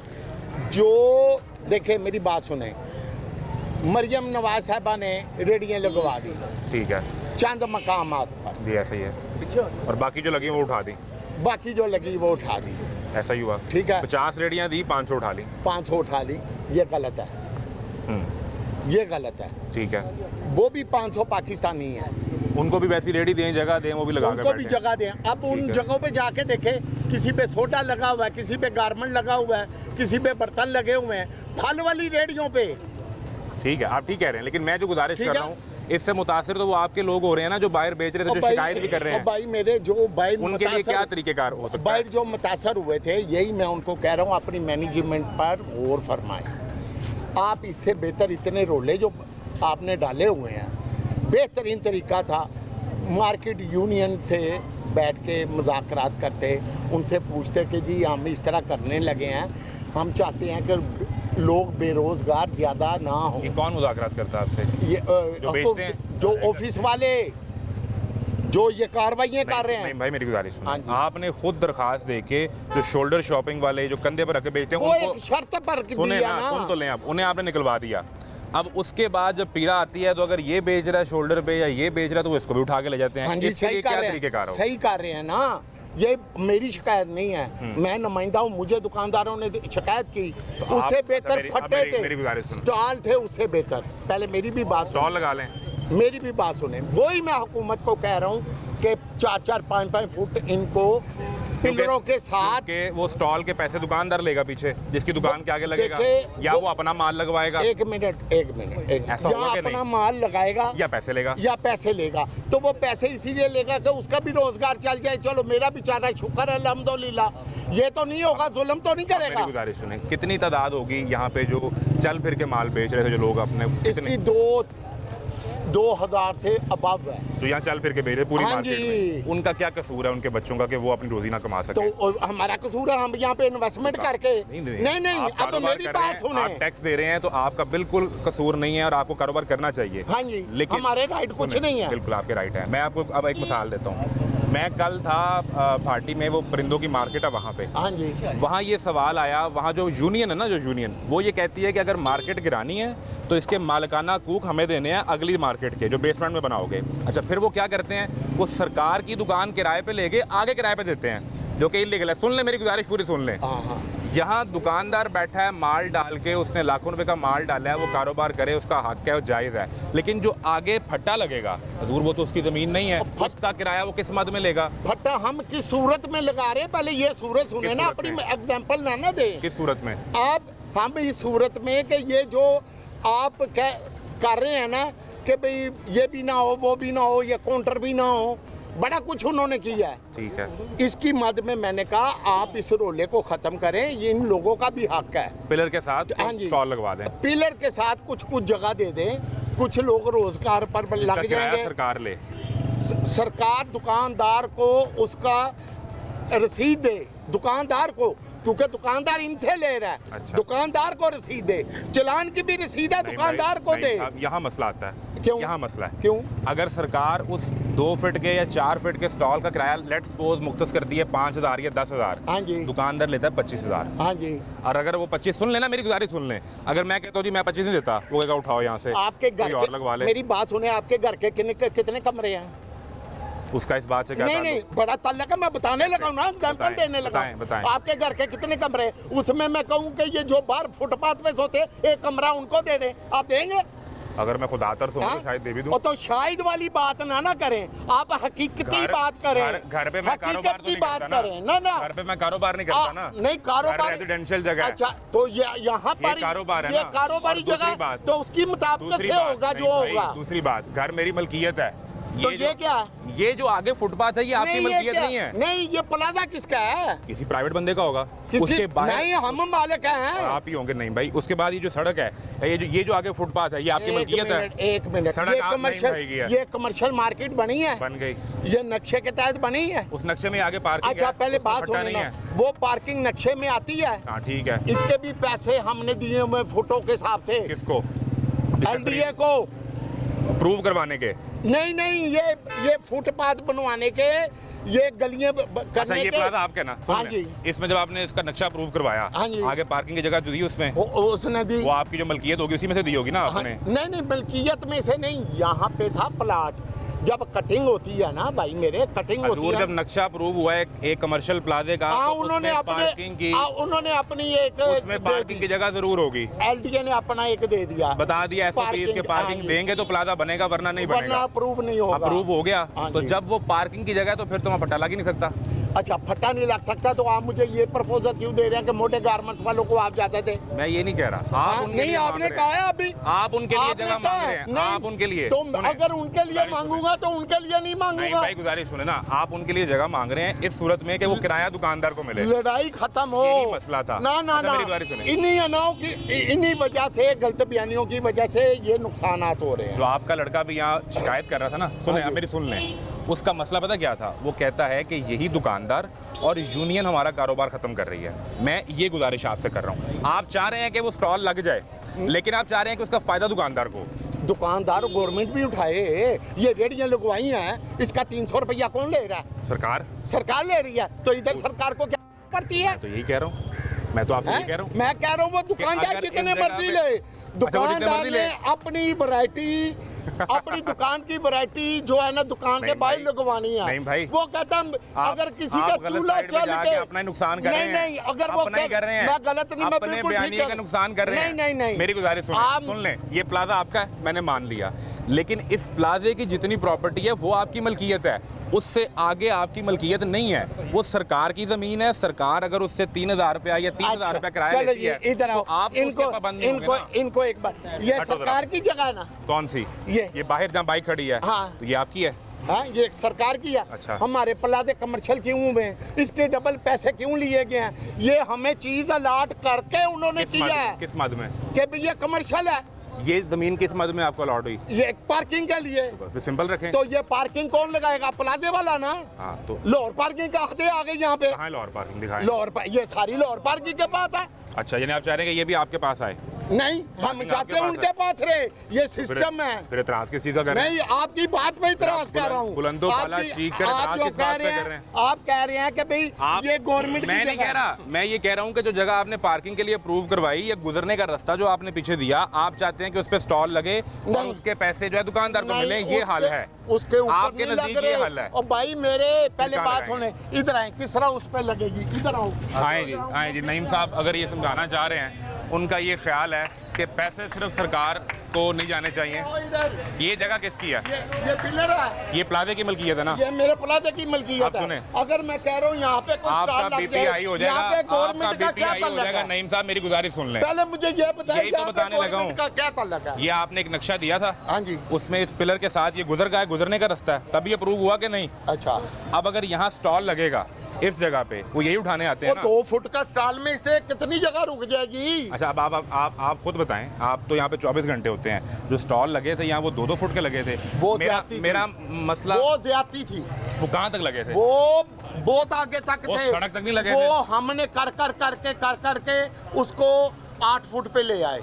जो देखे मेरी बात सुने, मरियम नवाज साहबा ने रेडियाँ लगवा दी ठीक है, चंद मकामात पर, जी ऐसा ही है, और बाकी जो लगी वो उठा दी, बाकी जो लगी वो उठा दी, ऐसा ही हुआ। ठीक है। 50 रेडियां दी, 500 उठा ली। 500 उठा ली, ये गलत है, ये गलत है। ठीक है, वो वो भी 500 पाकिस्तानी है, उनको भी वैसी रेडी दें, जगह दें, वो भी लगा उनको भी जगह दें। अब उन ठीक है। जगहों पे जाके देखें, किसी पे सोडा लगा हुआ है, किसी पे गारमेंट लगा हुआ है, किसी पे बर्तन लगे हुए हैं, फल वाली रेडियों पे। ठीक है, आप ठीक कह रहे हैं, लेकिन मैं जो गुजारिश ठीक कर है। रहा हूँ, इससे मुतासिर तो वो आपके लोग हो रहे हैं ना, जो बाहर बेच रहे थे, जो शिकायत भी कर रहे अब हैं, भाई मेरे जो भाई उनके लिए क्या तरीकेकार हो सकता है? बाहर जो मुतासर हुए थे, यही मैं उनको कह रहा हूँ, अपनी मैनेजमेंट पर गौर फरमाएं। आप इससे बेहतर इतने रोले जो आपने डाले हुए हैं, बेहतरीन तरीका था मार्केट यूनियन से बैठ के मुज़ाकरात करते, उनसे पूछते कि जी हम इस तरह करने लगे हैं, हम चाहते हैं कि लोग बेरोज़गार ज़्यादा ना हो। ये कौन मुज़ाकरात करता है आपसे? ये जो बेचते हैं? जो ऑफिस वाले जो ये कार्रवाइयाँ कर रहे नहीं हैं, भाई, मेरी गुजारिश हाँ सुनो, जी। आपने खुद दरखास्त दे के जो शोल्डर शॉपिंग वाले जो कंधे पर रख के बेचते हैं वो उनको एक शर्त पर सुने दिया ना, ना। सुन तो लें, आप उन्हें आपने निकलवा दिया। अब उसके बाद जब पीड़ा आती है, तो अगर ये बेच रहा है शोल्डर पे या ये बेच रहा है, तो वो इसको भी उठा के ले जाते हैं। हाँ जी, इसके सही लिए कर क्या रहे तरीकेकार हैं, हो? सही कर रहे हैं ना, ये मेरी शिकायत नहीं है, मैं नुमाइंदा हूँ, मुझे दुकानदारों ने शिकायत की, तो उससे आप- बेहतर अच्छा, फट्टे मेरी थे, गुजारिश सुनो। स्टॉल थे उससे बेहतर। पहले मेरी भी बात स्टॉल सुनो, लगा लें। मेरी भी बात सुने, वही मैं हुकूमत को कह रहा हूँ कि 4-4, 5-5 फुट इनको पिलरों के साथ। के वो स्टॉल के पैसे दुकानदार लेगा पीछे, जिसकी दुकान के आगे लगेगा, देखिए, या वो अपना माल लगवाएगा, एक मिनट ऐसा होगा या कि अपना नहीं? माल लगाएगा या पैसे लेगा। या पैसे लेगा, तो वो पैसे इसीलिए लेगा कि उसका भी रोजगार चल जाए। चलो मेरा बेचारा शुक्र है अल्हम्दुलिल्लाह, ये तो नहीं होगा, जुल्म तो नहीं मेरी करेगा। गुजारिश सुने, कितनी तादाद होगी यहाँ पे जो चल फिर के माल बेच रहे थे, जो लोग अपने इसकी 2000 से अबव है, जो यहाँ चल फिर के बेच रहे पूरी हाँ मार्केट जी। में, उनका क्या कसूर है उनके बच्चों का कि वो अपनी रोजी ना कमा सके? तो हमारा कसूर है, हम यहाँ पे इन्वेस्टमेंट करके। नहीं, आप अब कारोबार मेरी कर रहे बात हैं, सुने। आप टैक्स दे रहे हैं, तो आपका बिल्कुल कसूर नहीं है और आपको कारोबार करना चाहिए। हाँ जी, लेकिन हमारे राइट कुछ सुने, नहीं है। बिल्कुल आपके राइट है। मैं आपको अब एक मिसाल देता हूँ। मैं कल था भाटी में, वो परिंदों की मार्केट है वहाँ पे, हाँ जी, वहाँ ये सवाल आया, वहाँ जो यूनियन है ना, जो यूनियन वो ये कहती है कि अगर मार्केट गिरानी है तो इसके मालिकाना हकूक हमें देने हैं अगली मार्केट के, जो बेसमेंट में बनाओगे। अच्छा, फिर वो क्या करते हैं, वो सरकार की दुकान किराए पे लेके आगे किराए पे देते हैं, जो कि इलीगल है। सुन ले मेरी गुजारिश पूरी सुन लें। हाँ हाँ, यहाँ दुकानदार बैठा है, माल डाल के, उसने लाखों रुपए का माल डाला है, वो कारोबार करे, उसका हक है, वो जायज़ है। लेकिन जो आगे फट्टा लगेगा हजूर, वो तो उसकी ज़मीन नहीं है, उसका किराया वो किस मद में लेगा? भट्टा हम किस सूरत में लगा रहे हैं, पहले ये सूरत सुने किस ना, सूरत अपनी में? एग्जाम्पल ना दे। किस सूरत में? अब हम इस सूरत में कि ये जो आप कर रहे हैं ना कि भाई ये भी ना हो, वो भी ना हो, ये काउंटर भी ना हो, बड़ा कुछ उन्होंने किया है। ठीक है, इसकी मद में मैंने कहा आप इस रोले को ख़त्म करें, ये इन लोगों का भी हक है। पिलर के साथ हाँ जी। स्टॉल लगवा दें, पिलर के साथ कुछ जगह दे दें, कुछ लोग रोजगार पर इसका लग किराया जाएंगे। सरकार ले। सरकार दुकानदार को उसका रसीद दे, दुकानदार को, क्योंकि दुकानदार इनसे ले रहा है। अच्छा। दुकानदार को रसीद दे, चलान की भी रसीद है, नहीं दुकानदार भाई, को नहीं, दे। अब यहाँ मसला आता है। क्यों? यहाँ मसला है, क्यों? अगर सरकार उस 2 फीट के या 4 फीट के स्टॉल का किराया लेट्स सपोज मुख्तस करती है 5000 या 10000, हाँ जी, दुकानदार लेता है 25000। हाँ जी। और अगर वो 25, सुन लेना मेरी गुजारिश सुन लें, अगर मैं कहता हूँ जी मैं 25 नहीं देता, वो कहेगा उठाओ यहाँ से, आपके घर कोई और लगवा ले। मेरी बात सुने, आपके घर के कितने कमरे हैं? उसका इस बात से क्या नहीं ताल्लुक? नहीं, बड़ा ताल्लुक है, मैं बताने लगा हूँ ना, एग्जाम्पल बताएं, देने लगा बताएं, बताएं। आपके घर के कितने कमरे? उसमें मैं कहूँ कि ये जो बाहर फुटपाथ पे सोते एक कमरा उनको दे दें, आप देंगे? अगर मैं खुद आतर से हूँ तो हाँ? शायद दे भी दूँ। और तो शायद वाली बात ना करें, आप हकीकती बात करें, घर पे मैं कारोबार हकीकत तो की नहीं बात करता करें ना। घर पे मैं कारोबार नहीं करता ना। नहीं कारोबार रेजिडेंशियल जगह है। अच्छा तो यहाँ ये पर कारोबार है ये ना। कारोबारी और दूसरी जगह बात- तो उसकी मुताबिक दूसरी से बात होगा नहीं जो भाई, होगा। दूसरी बात, घर मेरी मलकियत है। तो ये जो- क्या है? ये जो आगे फुटपाथ है ये आपकी नहीं, ये मलकियत क्या? नहीं है, नहीं ये प्लाजा किसका है? किसी प्राइवेट बंदे का होगा। किसी उसके बाद नहीं हम मालिक हैं। आप ही होंगे। नहीं भाई, उसके बाद ये जो सड़क है, ये जो आगे फुटपाथ है, ये आपकी मलकियत है। एक मिनट सड़क ये आप नहीं कमर्शियल बनाई है। ये कमर्शियल मार्केट बनी है, बन गई। ये नक्शे के तहत बनी है। उस नक्शे में आगे पार्किंग अच्छा है, पहले उसमें बात पट्टा सुनो नहीं ना, है। वो पार्किंग नक्शे में आती है, हाँ ठीक है। इसके भी पैसे हमने दिए हुए फुटों के हिसाब से किसको? LDA को। प्रूव करवाने के। नहीं ये फुटपाथ बनवाने के, ये गलियां अच्छा, करने ये के। प्लाजा आपके ना? हाँ सुन जी। लें, इसमें जब आपने इसका नक्शा प्रूव करवाया, हाँ जी। आगे पार्किंग की जगह जो दी उसमें, उसने दी। वो आपकी जो मलकियत होगी उसी में से दी होगी ना हाँ, आपने? नहीं मलकियत में से नहीं, यहाँ पे था प्लाट। जब कटिंग होती है ना भाई मेरे, कटिंग होती हजूर, है। जब नक्शा प्रूव हुआ है एक कमर्शियल प्लाजे का, हाँ तो उन्होंने उसमें अपने पार्किंग की, उन्होंने अपनी एक उसमें पार्किंग की जगह जरूर होगी। LDA ने अपना एक दे दिया, बता दिया SOPs के पार्किंग हाँ, देंगे तो प्लाजा बनेगा, वरना नहीं वरना बनेगा। अप्रूव नहीं होगा। अप्रूव हो गया हाँ तो जी। जब वो पार्किंग की जगह है तो फिर तो मैं पट्टा लग ही नहीं सकता। अच्छा फटा नहीं लग सकता, तो आप मुझे ये प्रपोजल क्यों दे रहे हैं कि मोटे गारमेंट्स वालों को आप जाते थे? मैं ये नहीं कह रहा। आप हाँ, उनके नहीं लिए आपने मांग रहे कहा हैं। है अभी, आप उनके लिए आपने जगह कहा मांग है। रहे हैं। नहीं, आप उनके लिए तो सुने। अगर उनके लिए सुने। मांगूंगा तो उनके लिए नहीं नहीं मांगूंगा। भाई गुजारिश सुने ना, आप उनके लिए जगह मांग रहे हैं इस सूरत में कि वो किराया दुकानदार को मिले। लड़ाई खत्म हो, यही मसला था। ना ना अच्छा, ना, मेरी गुजारिश सुने। इन्हीं अनाओं की, इन्हीं वजह से, गलत बयानियों की वजह से ये नुकसानात हो रहे हैं। जो आपका लड़का भी यहाँ शिकायत कर रहा था ना, सुने हाँ जी। मेरी सुन लें, उसका मसला पता क्या था? वो कहता है कि यही दुकानदार और यूनियन हमारा कारोबार खत्म कर रही है। मैं ये गुजारिश आपसे कर रहा हूँ, आप चाह रहे हैं कि वो स्टॉल लग जाए, लेकिन आप चाह रहे हैं कि उसका फायदा दुकानदार को। दुकानदार गवर्नमेंट भी उठाए, ये रेडियां लगवाई हैं, इसका 300 रुपया कौन ले रहा है? सरकार। सरकार ले रही है, तो इधर सरकार को क्या पड़ती है? मैं तो यही कह रहा हूँ, मैं तो आपसे यही कह रहा हूँ। मैं कह रहा हूँ वो दुकानदार अगर जितने इस जगह मर्जी पे- ले, वो दुकानदार जितने मर्जी ने ले। अपनी वैरायटी अपनी दुकान की वैरायटी जो है ना दुकान के नहीं बाहर भाई, लगवानी है। नहीं भाई। वो कहता अगर किसी का गलत चूल्हा साइड में चल जाके के अपना ही नुकसान कर रहे हैं। नहीं अगर वो अपना ही कर रहे हैं। मैं गलत नहीं, मैं अपने बिल्कुल ठीक बयानिए का नुकसान कर रहे हैं। नहीं मेरी गुजारिश सुन लें, ये प्लाजा आपका है, मैंने मान लिया, लेकिन इस प्लाजे की जितनी प्रॉपर्टी है वो आपकी मलकियत है, उससे आगे आपकी मलकियत नहीं है। वो सरकार की जमीन है। सरकार अगर उससे 3000 रुपया या 30,000 रुपया किराया चलो लेती है, इधर आओ, तो आप तो उसके पाबंद नहीं होंगे ना। इनको एक बार, ये हटो जरा। सरकार की जगह है ना, कौन सी? ये बाहर जहाँ बाइक खड़ी है, हाँ। तो ये आपकी है। हाँ ये सरकार की है। अच्छा। हमारे प्लाजे कमर्शियल क्यों हुए हैं? इसके डबल पैसे क्यों लिए गए हैं? ये हमें चीज अलाट करके उन्होंने किया है किस मद में? कि भी ये कमर्शियल है, ये जमीन किस मद में आपको अलॉट हुई? ये पार्किंग के लिए। बस सिंपल रखें। तो ये पार्किंग कौन लगाएगा? प्लाजे वाला ना। हाँ तो लाहौर पार्किंग कहाँ से आ गई यहाँ पे? कहाँ है लाहौर पार्किंग? दिखाएं। ये सारी लाहौर पार्किंग के पास है। अच्छा, यानी आप चाह रहे हैं कि ये भी आपके पास आए? नहीं, हम पार्किंग चाहते आपके हैं पास उनके है। पास रहे, ये सिस्टम है। फिर इतराज किस चीज़ का कर रहे हैं? नहीं, आपकी बात पे इतराज कर रहा हूँ। बुलंदो काला आपकी- चीख कर आप इतराज जो किस कह बात रहे पे कर रहे हैं, हैं? आप कह रहे हैं कि भाई आप ये गवर्नमेंट की मैं नहीं जगह कह रहा, मैं ये कह रहा हूँ कि जो जगह आपने पार्किंग के लिए अप्रूव करवाई, ये गुजरने का रास्ता जो आपने पीछे दिया, आप चाहते हैं कि उस पे स्टॉल लगे और नहीं। उसके पैसे जो है दुकानदार को नहीं, मिले, ये उसके- हाल है। उसके ऊपर आपके नहीं लग नजदीक ये रहे। हल है। और भाई मेरे पहले कहाँ बात सुने, इधर आए, किस तरह उस पे लगेगी? इधर आओ। आए जी नईम साहब, अगर ये समझाना चाह रहे हैं, उनका ये ख्याल है कि पैसे सिर्फ सरकार को नहीं जाने चाहिए। इधर ये जगह किसकी है? ये पिलर है, ये प्लाजे की मलकियत है ना? ये मेरे प्लाजा की मलकियत आप है। सुने। अगर मैं कह रहा हूँ यहाँ पे कोई आपका स्टॉल लग बीपीआई जाए, हो यहाँ पे जाएगा, गवर्नमेंट आपका का क्या बीपीआई हो ताल्लुक जाएगा। है? नईम साहब मेरी गुजारिश सुन लें। पहले मुझे ये बताइए, यही तो यहाँ पे बताने लगा गवर्नमेंट हूँ। का क्या ताल्लुक है? ये आपने एक नक्शा दिया था, हाँ जी। उसमें इस पिलर के साथ ये गुजर गया, गुजरने का रास्ता है, तभी अप्रूव हुआ कि नहीं? अच्छा, अब अगर यहाँ स्टॉल लगेगा इस जगह पे, वो यही उठाने आते वो हैं ना? 2 फुट का स्टॉल में इससे कितनी जगह रुक जाएगी? अच्छा, अब आप खुद बताएं, आप तो यहाँ पे 24 घंटे होते हैं, जो स्टॉल लगे थे यहाँ वो 2-2 फुट के लगे थे। वो मेरा ज्यादती थी। मेरा मसला, वो ज्यादती थी, वो कहाँ तक लगे थे? वो बहुत आगे तक वो थे, सड़क तक नहीं लगे वो थे। हमने कर करके उसको 8 फुट पे ले आए,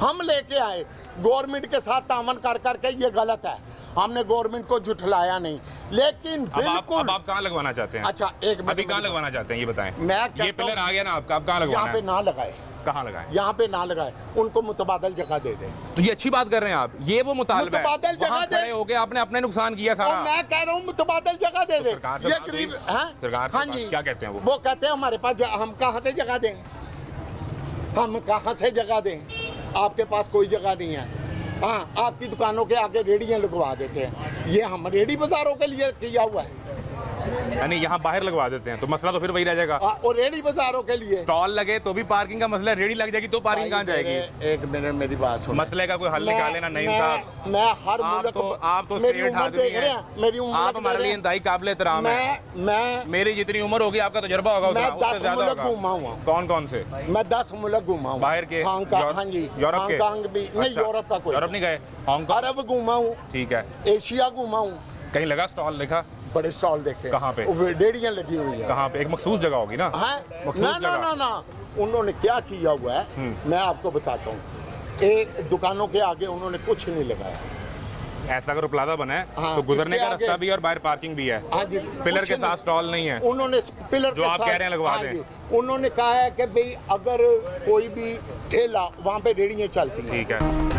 हम लेके आए। गवर्नमेंट के साथ तामन कर करके ये गलत है, हमने गवर्नमेंट को झुठलाया नहीं, लेकिन बिल्कुल। अब आप कहाँ लगवाना चाहते हैं? अच्छा, एक मिनट, अभी कहाँ लगवाना चाहते हैं ये बताएं। मैं ये कहता पिलर हूं, आ गया ना आपका, अब कहाँ यहाँ लगवाना पे है? ना लगाए, कहाँ लगाएं? यहाँ पे ना लगाए, उनको मुतबादल जगह दे दे। तो ये अच्छी बात कर रहे हैं आप, ये वो मुतालबा है। मुतबादल जगह वहाँ दे। खड़े होके आपने अपने नुकसान किया और सारा। मैं कह रहा हूँ मुतबादल जगह दे दे। सरकार से ये बात गरीब हुई? हैं? सरकार से हाँ बात- जी। क्या कहते हैं वो? वो कहते हैं हमारे पास हम कहाँ से जगह दें, हम कहाँ से जगह दें, आपके पास कोई जगह नहीं है। हाँ, आपकी दुकानों के आगे रेडियाँ लगवा देते हैं। ये हम रेडी बाजारों के लिए किया हुआ है, यानी यहाँ बाहर लगवा देते हैं, तो मसला तो फिर वही रह जाएगा। और रेडी बाजारों के लिए स्टॉल लगे तो भी पार्किंग का मसला है, रेडी लग जाएगी तो पार्किंग कहाँ जाएगी? एक मिनट मेरी बात सुनो, मसले का कोई हल निकाले ना नहीं साहब। मैं हर आप मुल्क तो आप तो मेरी सेठ उम्र आदमी देख रहे हैं, हैं, मेरी उम्र आप हमारे लिए इंतहाई काबिल एहतराम है। मैं मेरी जितनी उम्र होगी आपका तजुर्बा होगा मैं उतना, उससे 10 ज्यादा मुल्क होगा। घूमा हुआ। कौन कौन से? मैं 10 मुल्क घूमा हूँ। बाहर के? हांगकांग, हाँ जी, यूरोप के? हांगकांग भी नहीं, अच्छा, यूरोप का कोई, यूरोप नहीं गए? हांगकांग? अरब घूमा हूँ, ठीक है। एशिया घूमा हूँ, कहीं लगा स्टॉल देखा? बड़े स्टॉल देखे। कहाँ पे? रेडियाँ लगी हुई है। कहाँ पे? एक मखसूस जगह होगी ना? हाँ, मखसूस ना ना जगह। ना ना, उन्होंने क्या किया हुआ है मैं आपको बताता हूँ। एक दुकानों के आगे उन्होंने कुछ नहीं लगाया। ऐसा अगर प्लाजा बना है हाँ, तो गुजरने इसके का रास्ता आगे- भी है और बाहर पार्किंग भी है। हाँ जी, पिलर कुछ के नहीं। साथ स्टॉल नहीं है। उन्होंने पिलर जो के आप साथ, कह रहे हैं लगवा हाँ दें। जी, उन्होंने कहा है कि भाई अगर कोई भी ठेला वहाँ पे रेडियाँ चलती हैं। ठीक है।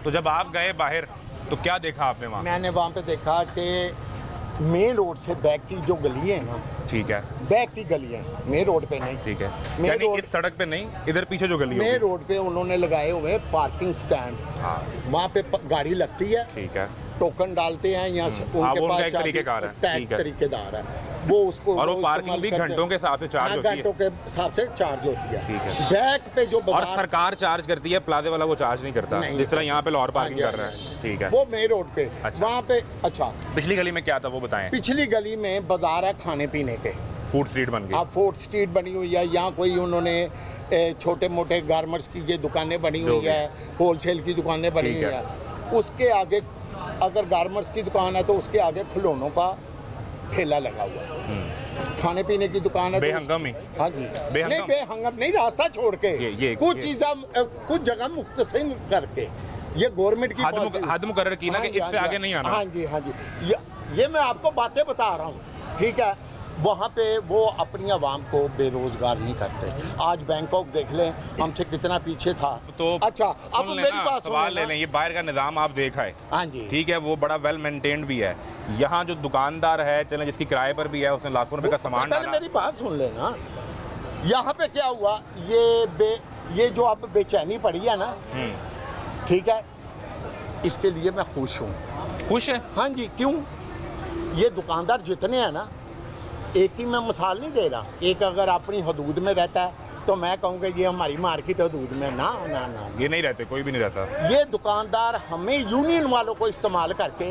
तो जब आप गए बाहर तो क्या देखा आपने वहाँ? मैंने वहाँ पे देखा कि मेन रोड से बैक की जो गली है ना, ठीक है, बैक की गली है, मेन रोड पे नहीं। ठीक है, मेन यानी रोड, इस सड़क पे नहीं, इधर पीछे जो गली मेन होगी। रोड पे उन्होंने लगाए हुए पार्किंग स्टैंड। हाँ, वहाँ पे गाड़ी लगती है, ठीक है। टोकन डालते हैं यहाँ से, हाँ, उनके वो उनका पास एक तरीकेकार है, टैग ठीक है। तरीकेदार है वो, उसको और वो वो पार्किंग इस्तेमाल भी करते हैं। घंटों के हिसाब से चार्ज हाँ, होती है। घंटों के हिसाब से चार्ज होती है। ठीक है। बैक पे जो और बाजार, सरकार चार्ज करती है, प्लाजे वाला वो चार्ज नहीं करता, नहीं। जिस तरह यहाँ पे लाहौर पार्किंग हाँ कर जी, रहा है। ठीक है। वो मेन रोड पे, अच्छा। वहाँ पे। अच्छा, पिछली गली में क्या था वो बताएं? पिछली गली में बाजार है खाने पीने के, फूड स्ट्रीट बन गई। अब फोर्थ स्ट्रीट बनी हुई है, यहाँ कोई उन्होंने छोटे मोटे गारमेंट्स की ये दुकानें बनी जो हुई है, होलसेल की दुकानें बनी ठीक हुई है। है। उसके आगे अगर गारमेंट्स की दुकान है तो उसके आगे खिलौनों का ठेला लगा हुआ है। खाने पीने की दुकान है तो बेहंगम ही? हाँ जी, बेहंगम? नहीं बेहंगम नहीं, रास्ता छोड़ के ये कुछ चीज़ें कुछ जगह मुख्तसिर करके, ये गवर्नमेंट की policy- हद मुकर्रर की ना कि हाँ जी, इससे हाँ आगे जी, नहीं आना। हाँ जी, हाँ जी, ये मैं आपको बातें बता रहा हूँ, ठीक है। वहाँ पे वो अपनी आवाम को बेरोजगार नहीं करते। आज बैंकॉक देख लें, हमसे कितना पीछे था। तो अच्छा, अब सुन मेरी लेना, बात सवाल सुन ले लें, ये बाहर का निज़ाम आप देखा है, हाँ जी, ठीक है, वो बड़ा वेल मेंटेन्ड भी है। यहाँ जो दुकानदार है, चलें जिसकी किराए पर भी है, उसने लाखों रुपए का सामान पहले डाला। मेरी बात सुन लेना। यहाँ पे क्या हुआ, ये जो अब बेचैनी पड़ी है ना, ठीक है, इसके लिए मैं खुश हूँ। खुश है? हाँ जी, क्यों? ये दुकानदार जितने हैं ना, एक ही मैं मिसाल नहीं दे रहा, एक अगर अपनी हदूद में रहता है तो मैं कहूँगा ये हमारी मार्केट हदूद में, ना ना ना, ये नहीं रहते, कोई भी नहीं रहता। ये दुकानदार हमें यूनियन वालों को इस्तेमाल करके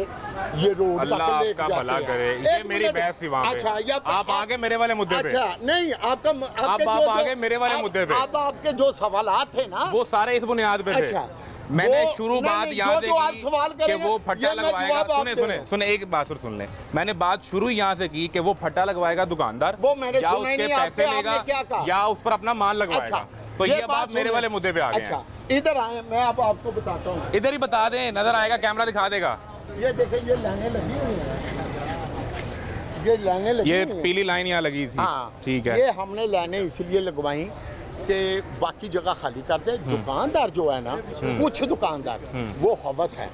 ये रोड अल्लाह तक लेके आपका भला जाते करे। हैं। ये एक मेरी मिनट। बहस थी वहाँ पे। अच्छा, या आप आगे मेरे वाले मुद्दे पे। अच्छा, नहीं, आपका आपके आप आगे मेरे वाले मुद्दे पे। अब आपके जो सवालात थे ना, वो सारे इस बुनियाद पे थे। अच्छा, मैंने वो- शुरू नहीं, बात नहीं, यहाँ जो आप से सवाल की कि करेंगे, वो फट्टा ये मैं लगवाएगा। जवाब आप सुने दे सुने रहा हूँ। सुने एक बात और सुन लें, मैंने बात शुरू यहाँ से की कि वो फट्टा लगवाएगा दुकानदार, वो मैंने या सुना ही उसके नहीं, आपके पैसे आपने लेगा, क्या कहा? या उस पर अपना माल लगवाएगा। अच्छा, तो ये बात बात मेरे सुन वाले लें। मुद्दे पे आ गए अच्छा, हैं। इधर आए, मैं अब आपको बताता हूँ। इधर ही बता दें, नजर आएगा, कैमरा दिखा देगा। ये देखिए, ये लाइनें लगी हुई हैं, ये लाइनें लगी ये हुई हैं। पीली लाइन यहाँ लगी थी। हाँ, ठीक है। ये हमने लाइनें इसलिए लगवाई कि बाकी जगह खाली कर दे। दुकानदार जो है ना, कुछ दुकानदार वो हवस है,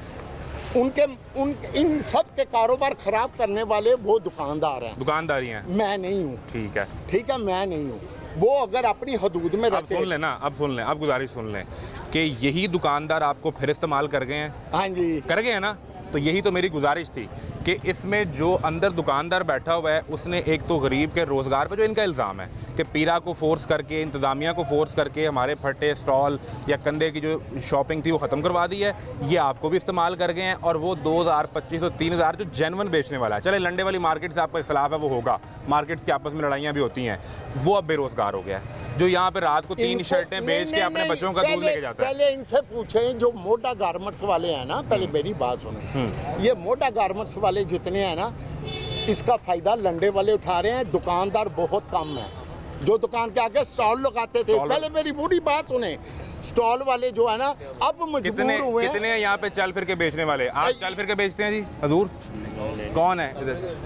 इन सब के कारोबार खराब करने वाले वो दुकानदार हैं। दुकानदारी है, मैं नहीं हूँ, ठीक है। ठीक है, मैं नहीं हूँ। वो अगर अपनी हदूद में अब रहते, सुन लें ना, अब सुन लें, अब गुजारिश सुन लें कि यही दुकानदार आपको फिर इस्तेमाल कर गए हैं। हाँ जी, कर गए हैं ना, तो यही तो मेरी गुजारिश थी कि इसमें जो अंदर दुकानदार बैठा हुआ है उसने एक तो गरीब के रोज़गार पे जो इनका इल्ज़ाम है कि पीरा को फोर्स करके, इंतज़ामिया को फोर्स करके हमारे फटे स्टॉल या कंधे की जो शॉपिंग थी वो ख़त्म करवा दी है, ये आपको भी इस्तेमाल कर गए हैं। और वो 2000, 2500, 3000 जो जेनवन बेचने वाला है, चले लंडे वाली मार्केट से आपका इख्तलाफ है, वो होगा, मार्केट्स की आपस में लड़ाइयाँ भी होती हैं, वो अब बेरोज़गार हो गया है, जो यहाँ पे रात को 3 शर्टें बेच के अपने बच्चों का दूध लेके जाता है। पहले इनसे पूछें जो मोटा गारमेंट्स वाले हैं ना, पहले मेरी बात सुनो। ये मोटा गारमेंट्स वाले जितने हैं ना, इसका फायदा लंडे वाले उठा रहे हैं, दुकानदार बहुत कम है। जो दुकान के आगे स्टॉल लगाते थे, पहले मेरी पूरी बात सुने, स्टॉल वाले जो है ना, अब मजबूर हुए हैं। कितने यहाँ पे चल फिर के बेचने वाले? आप चल फिर के बेचते हैं जी हजूर? कौन है इधर?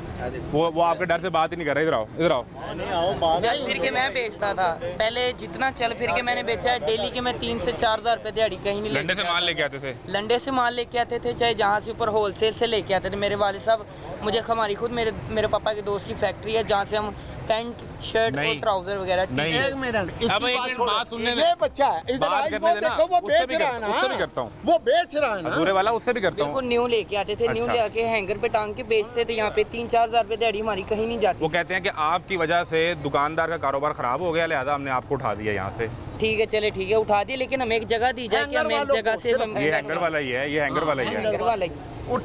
वो आपके डर से बात ही नहीं कर रहे। इधर आओ, इधर आओ। चल फिर के मैं बेचता था पहले, जितना चल फिर के मैंने बेचा है, डेली के मैं 3 से 4 हज़ार रुपये दिहाड़ी कहीं नहीं लंडे से माल लेके आते थे? लंडे से माल लेके आते थे, चाहे जहाँ से ऊपर होलसेल से लेके आते थे। मेरे वालिद साहब, मुझे हमारी खुद मेरे पापा के दोस्त की फैक्ट्री है जहाँ से हम पैंट शर्ट और नहीं। ट्राउजर वगैरह नहीं। एक मिनट अब इसकी एक बात मिनट छोड़ो। बात सुनने दे। ये बच्चा है इधर बात आई, करने वो देना। देखो वो उससे बेच भी रहा है उससे भी ना, करता हूँ। वो बेच रहा है अधूरे ना। वाला उससे भी करता बिल्कुल हूँ। न्यू लेके आते थे, न्यू अच्छा। ले आके हैंगर पे टांग के बेचते थे। यहाँ पे 3-4 हज़ार रुपये दिहाड़ी हमारी कहीं नहीं जाती। वो कहते हैं कि आपकी वजह से दुकानदार का कारोबार खराब हो गया, लिहाजा हमने आपको उठा दिया यहाँ से। ठीक है चले ठीक है उठा दिए, लेकिन हमें एक जगह दी जाए कि हैंगर हम एक वालों जगह को से सिर्फ ये हैंगर वाला ही है, ये हैंगर वाला ही है। हैंगर वाला ही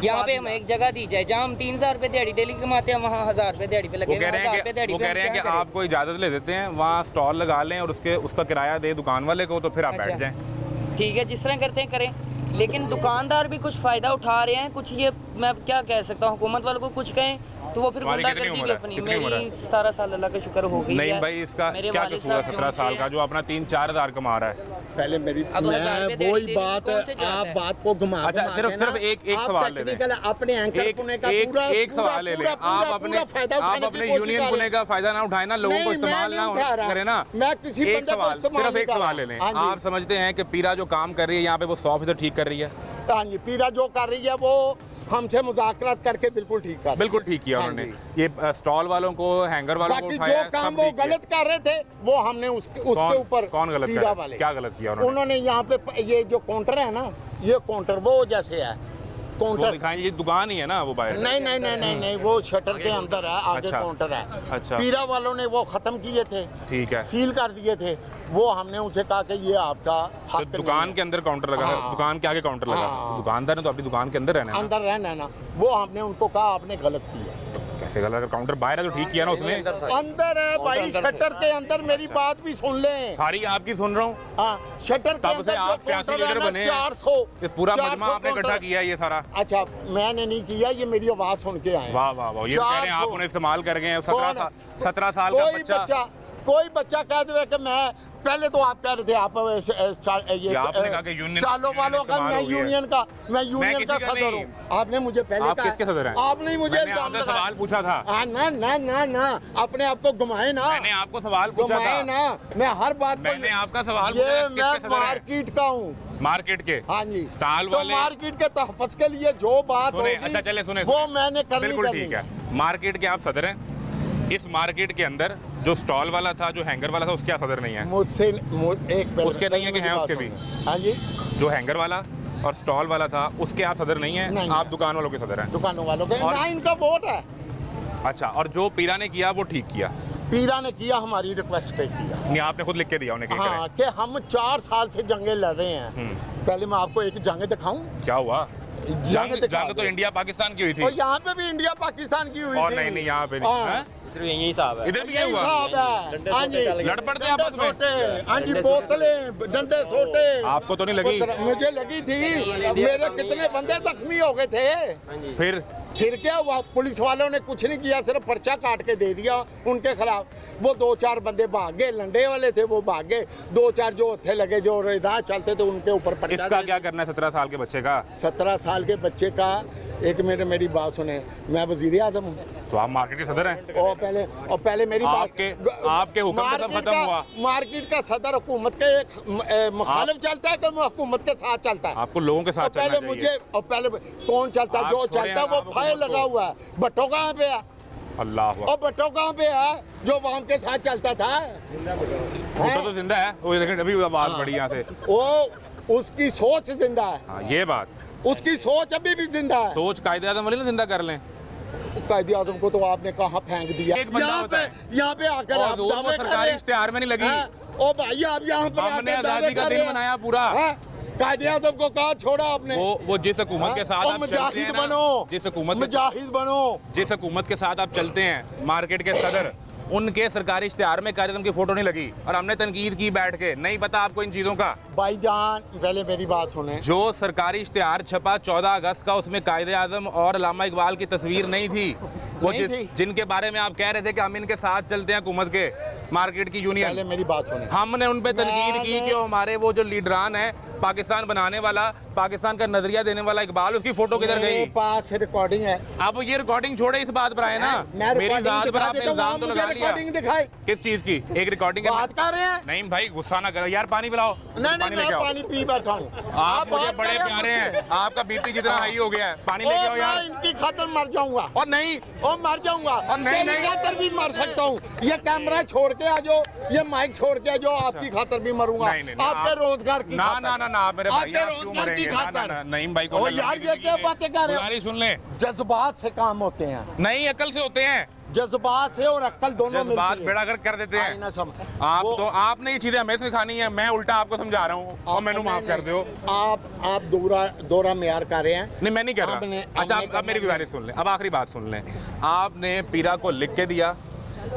यहाँ पे हमें एक जगह दी जाए जहाँ हम 3,000 रुपये दिहाड़ी डेली कमाते हैं, वहाँ 1,000 रुपये दिहाड़ी पे लगे। वो कह रहे हैं कि आपको इजाज़त ले देते हैं, वहाँ स्टॉल लगा लें और उसका किराया दे दुकान वाले को, तो फिर आप बैठ अच्छा। जाएं। ठीक है जिस तरह करते हैं करें, लेकिन दुकानदार भी कुछ फ़ायदा उठा रहे हैं। कुछ ये मैं क्या कह सकता हूँ, हुकूमत वालों को कुछ कहें तो वो फिर तुम्हारी गुंडागर्दी कितनी भी उम्र है? अपनी। कितनी उम्र है? मेरी 17 साल अल्लाह का शुक्र हो गई नहीं है। भाई, इसका मेरे क्या वालिद कसूर है साहब 17 जो साल उनसे- का, जो अपना 3-4 हज़ार कमा रहा है। पहले मेरी अब 1,000 रुपये मैं वही देने बात कौन से जाता आप है? बात को घुमा अच्छा, घुमा सिर्फ- के ना, सिर्फ एक आप सवाल ले लें। technical अपने एंकर पुणे का पूरा एक पूरा सवाल ले लें। पूरा आप पूरा अपने फायदा आप उठाने अपने की कोशिश यूनियन कर रहे पुणे हैं। का फायदा ना उठाए ना, लोगों को नहीं, मैं इस्तेमाल नहीं ना उठा रहा। करें ना। मैं किसी एक बंदे को सवाल, इस्तेमाल सिर्फ नहीं एक कर सवाल रहा। ले लें। हाँ जी। आप समझते हैं कि पीरा जो काम कर रही है यहाँ पे वो 100% ठीक कर रही है? हाँ जी, पीरा जो कर रही है वो हमसे मुज़ाकरात करके बिल्कुल ठीक कर रही है। बिल्कुल ठीक किया हाँ उन्होंने। जी। ये स्टॉल वालों को, हैंगर वालों को बाकी उठाया, जो काम सब वो ठीक किया। गलत कर रहे थे वो हमने उसके ऊपर कौन गलत पीरा किया? वाले क्या गलत किया उन्होंने? उन्होंने यहाँ पे ये जो काउंटर है ना, ये काउंटर वो जैसे है वो काउंटर। दिखाएं, ये दुकान ही है ना वो बाहर? नहीं नहीं नहीं नहीं नहीं, वो शटर के अंदर है, आगे अच्छा। काउंटर है। अच्छा। पीरा वालों ने वो खत्म किए थे, ठीक है। सील कर दिए थे। वो हमने उनसे कहा कि ये आपका तो हक दुकान नहीं के अंदर काउंटर लगा है, हाँ। दुकान के आगे काउंटर लगा है। हाँ। दुकानदार ने तो अपनी दुकान के अंदर रहना है। है ना। अंदर रहना है ना, वो हमने उनको कहा आपने गलत किया। कैसे गलत? अगर काउंटर बाहर है तो ठीक किया ना उसने। अंदर है भाई, शटर के अंदर। मेरी बात भी सुन लें। सारी आपकी सुन रहा हूँ। हाँ, शटर के तब से अंदर आप जो सियासी काउंटर है लीडर ना, बने हैं। 400 ये पूरा 400 मजमा आपने इकट्ठा काउंटर। किया है ये सारा? अच्छा, मैंने नहीं किया, ये मेरी आवाज सुन के आए। वाह वाह वाह, ये कह रहे हैं आप उन्हें इस्तेमाल कर गए हैं। 17 साल का बच्चा। कोई बच्चा कह दे कि मैं, पहले तो आप कह रहे थे आप ये आपने कहा कि यूनियन- सालों वालों का, इस्तेमाल मैं हो गया है। यूनियन किसी का का सदर नहीं। हूँ। आपने मुझे पहले आप कहा। किसके सदर हैं? आपने ही मुझे मैंने इल्जाम आपसे लगाया। सवाल पूछा था। हाँ, ना ना ना ना, अपने आप को घुमाए ना। मैंने आपको सवाल पूछा घुमाए था। ना, मैं हर बात को। मैंने आपका सवाल ये पूछा, मैं किसके सदर हैं? मार्केट का हूँ। मार्केट के? हाँ जी। स्टॉल तो वाले? मार्केट के तहफ़्फ़ुज़ के लिए जो बात सुने, होगी, अच्छा चले सुने, वो मैंने करनी बिल्कुल करनी ठीक है। मार्केट के आप सदर हैं। इस मार्केट के अंदर जो स्टॉल वाला था, जो हैंगर वाला था, उसके आप सदर नहीं है? मुझसे एक पहले उसके नहीं है कि हैं उसके भी? हाँ जी, जो हैंगर वाला और स्टॉल वाला था उसके आप सदर नहीं है? नहीं आप है। दुकान वालों के सदर हैं? दुकानों वालों के और- ना, इनका वोट है। अच्छा, और जो पीरा ने किया वो ठीक किया? पीरा ने किया, हमारी रिक्वेस्ट पे किया। नहीं, आपने खुद लिख के दिया उन्हें कि हाँ, कि हम 4 साल से जंगे लड़ रहे हैं। पहले मैं आपको एक जंग दिखाऊं। क्या हुआ? जंग दिखा जंग तो दो। इंडिया पाकिस्तान की हुई थी। और यहाँ पे भी इंडिया पाकिस्तान की हुई और थी। नहीं यहाँ पे नहीं। हाँ। हैं? यही हिसाब है। इधर भी ये यही हुआ? साहब है। हाँ जी, लड़ पड़ते हैं आपस में? सोटे, हाँ जी, बोतलें, डंडे सोटे। आपको तो नहीं लगी? मुझे लगी थी। मेरे कितने बंदे जख्मी हो गए थे। फिर क्या हुआ? पुलिस वालों ने कुछ नहीं किया, सिर्फ पर्चा काट के दे दिया उनके खिलाफ। वो 2-4 बंदे भाग गए, लंडे वाले थे वो भाग गए। 2-4 जो थे लगे, जो राह चलते थे, उनके ऊपर पर्चा इसका दे क्या करना है 17 साल के बच्चे का? 17 साल के बच्चे का, एक मिनट मेरी बात सुने, मैं वज़ीर आज़म हूँ। तो आप मार्केट के सदर हैं? और पहले मेरी बात, आपके हुक्म से सब खत्म हुआ? मार्केट का सदर हुकूमत के मुखालिफ चलता है कि हुकूमत के साथ चलता है? आपको लोगों के साथ चलना पहले चाहिए। मुझे, और पहले कौन चलता है? आप जो छोड़े चलता है हैं वो आप फाइल हुकूमत लगा को। हुआ है। भट्टो कहाँ पे है? अल्लाह और भट्टो कहाँ पे है जो वाम के साथ चलता था? भुट्टो तो जिंदा है वो, लेकिन अभी बात हाँ। बढ़ी यहाँ से। वो उसकी सोच जिंदा है। हाँ, ये बात। उसकी सोच अभी भी जिंदा है। सोच कायदे आज़म वाली ना जिंदा कर लें। कायदे आज़म को तो आपने कहाँ फेंक दिया? एक बंदा होता है। यहाँ पे आकर आप और वो दावे कर सरकारी रहे हैं। इश्तिहार में नहीं लगी। हाँ, ओ भाई, आप यहाँ पर हमने आकर दावे आज़ादी का कर दिन रहे हैं। मनाया पूरा। हाँ, कायदे आज़म को कहा छोड़ा आपने। वो जिस हुकूमत के साथ और आप चलते हैं मुजाहिद ना, बनो, जिस हुकूमत मुजाहिद बनो। जिस हुकूमत के साथ आप चलते हैं, मार्केट के सदर, उनके सरकारी इश्तिहार में कायदे आज़म की फोटो नहीं लगी और हमने तनकीद की बैठ के। नहीं पता आपको इन चीज़ों का? भाईजान, पहले मेरी बात सुने। जो सरकारी इश्तिहार छपा 14 अगस्त का, उसमें कायदे आज़म और अल्लामा इकबाल की तस्वीर नहीं थी। वो नहीं थी। जिनके बारे में आप कह रहे थे कि हम इनके साथ चलते हैं हुकूमत के, मार्केट की यूनियन। पहले मेरी बात सुने। हमने उन पे तनकीद की कि हमारे वो जो लीडरान है, पाकिस्तान बनाने वाला, पाकिस्तान का नजरिया देने वाला इकबाल, उसकी फोटो किधर गई? मेरे पास रिकॉर्डिंग है। अब ये रिकॉर्डिंग छोड़े, इस बात पर आए ना। मैं मेरी रिकॉर्डिंग जात पर दिखा आपने देता हूं, इल्जाम तो मुझे लगा लिया। रिकॉर्डिंग दिखाए। किस चीज की? एक रिकॉर्डिंग बात कर रहे हैं। नहीं भाई, गुस्सा ना करो यार, पानी पिलाओ। नहीं पानी मैं लेके आओ। पानी पी बैठा हूँ। आप मुझे बात बड़े कर रहे प्यारे हैं, मुझसे। आपका बीपी जितना हाई हो गया है, पानी लेके आओ मैं यार। इनकी खातिर मर जाऊंगा। और नहीं, और मर जाऊंगा। और नहीं, तेरी नहीं। खातिर भी मर सकता हूँ। ये कैमरा छोड़ के आ जाओ, ये माइक छोड़ के आ जाओ, आपकी खातिर भी मरूंगा। नहीं, नहीं, नहीं, आपके आप- रोजगार की ना खातिर। ना ना ना मेरे भाई, आपके आप क्यों रोजगार की मरेंगे? ना, ना, खातिर। ना, नईम भाई को ओ अल्लाह यार की ये क्या कीजिए। बातें कर रहे बुलारी सुन ले। हो? जज्बात से काम होते हैं। नहीं, अकल से होते हैं। जज्बात से और अक्ल दोनों मिलती बात है। बेड़ा गर्क कर देते आई ना हैं। सम- आप वो- तो आपने ये चीजें हमें सिखानी है, मैं उल्टा आपको समझा रहा हूँ और मैंने माफ कर दो। आप दौरा मेयार कर रहे हैं। नहीं, मैं नहीं कर हमने- रहा। अच्छा, हमने अब मेरी गुजारिश सुन लें, अब आखिरी बात सुन लें। आपने पीरा को लिख के दिया,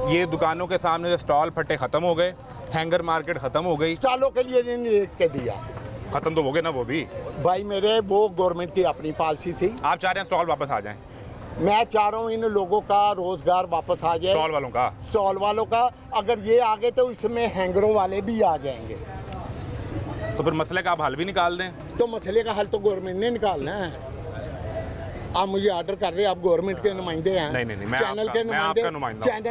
ये दुकानों के सामने जो स्टॉल फटे खत्म हो गए, हैंगर मार्केट खत्म हो गई। स्टॉलों के लिए नहीं लिख के दिया खत्म तो हो गए ना वो भी। भाई मेरे, वो गवर्नमेंट की अपनी पॉलिसी थी। आप चाह रहे हैं स्टॉल वापस आ जाएं? मैं चाह रहा हूँ इन लोगों का रोजगार वापस आ जाए। स्टॉल वालों का? स्टॉल वालों का। अगर ये आ गए तो इसमें हैंगरों वाले भी आ जाएंगे। तो फिर मसले का आप हल भी निकाल दें। तो मसले का हल तो गवर्नमेंट ने निकालना है। आप मुझे ऑर्डर कर रहे हैं, आप गवर्नमेंट के नुमाइंदे हैं। नहीं, नहीं, नहीं, मैं चैनल आपका- के मैं नुमाइंदे, आपका नुमाइंदा हूं।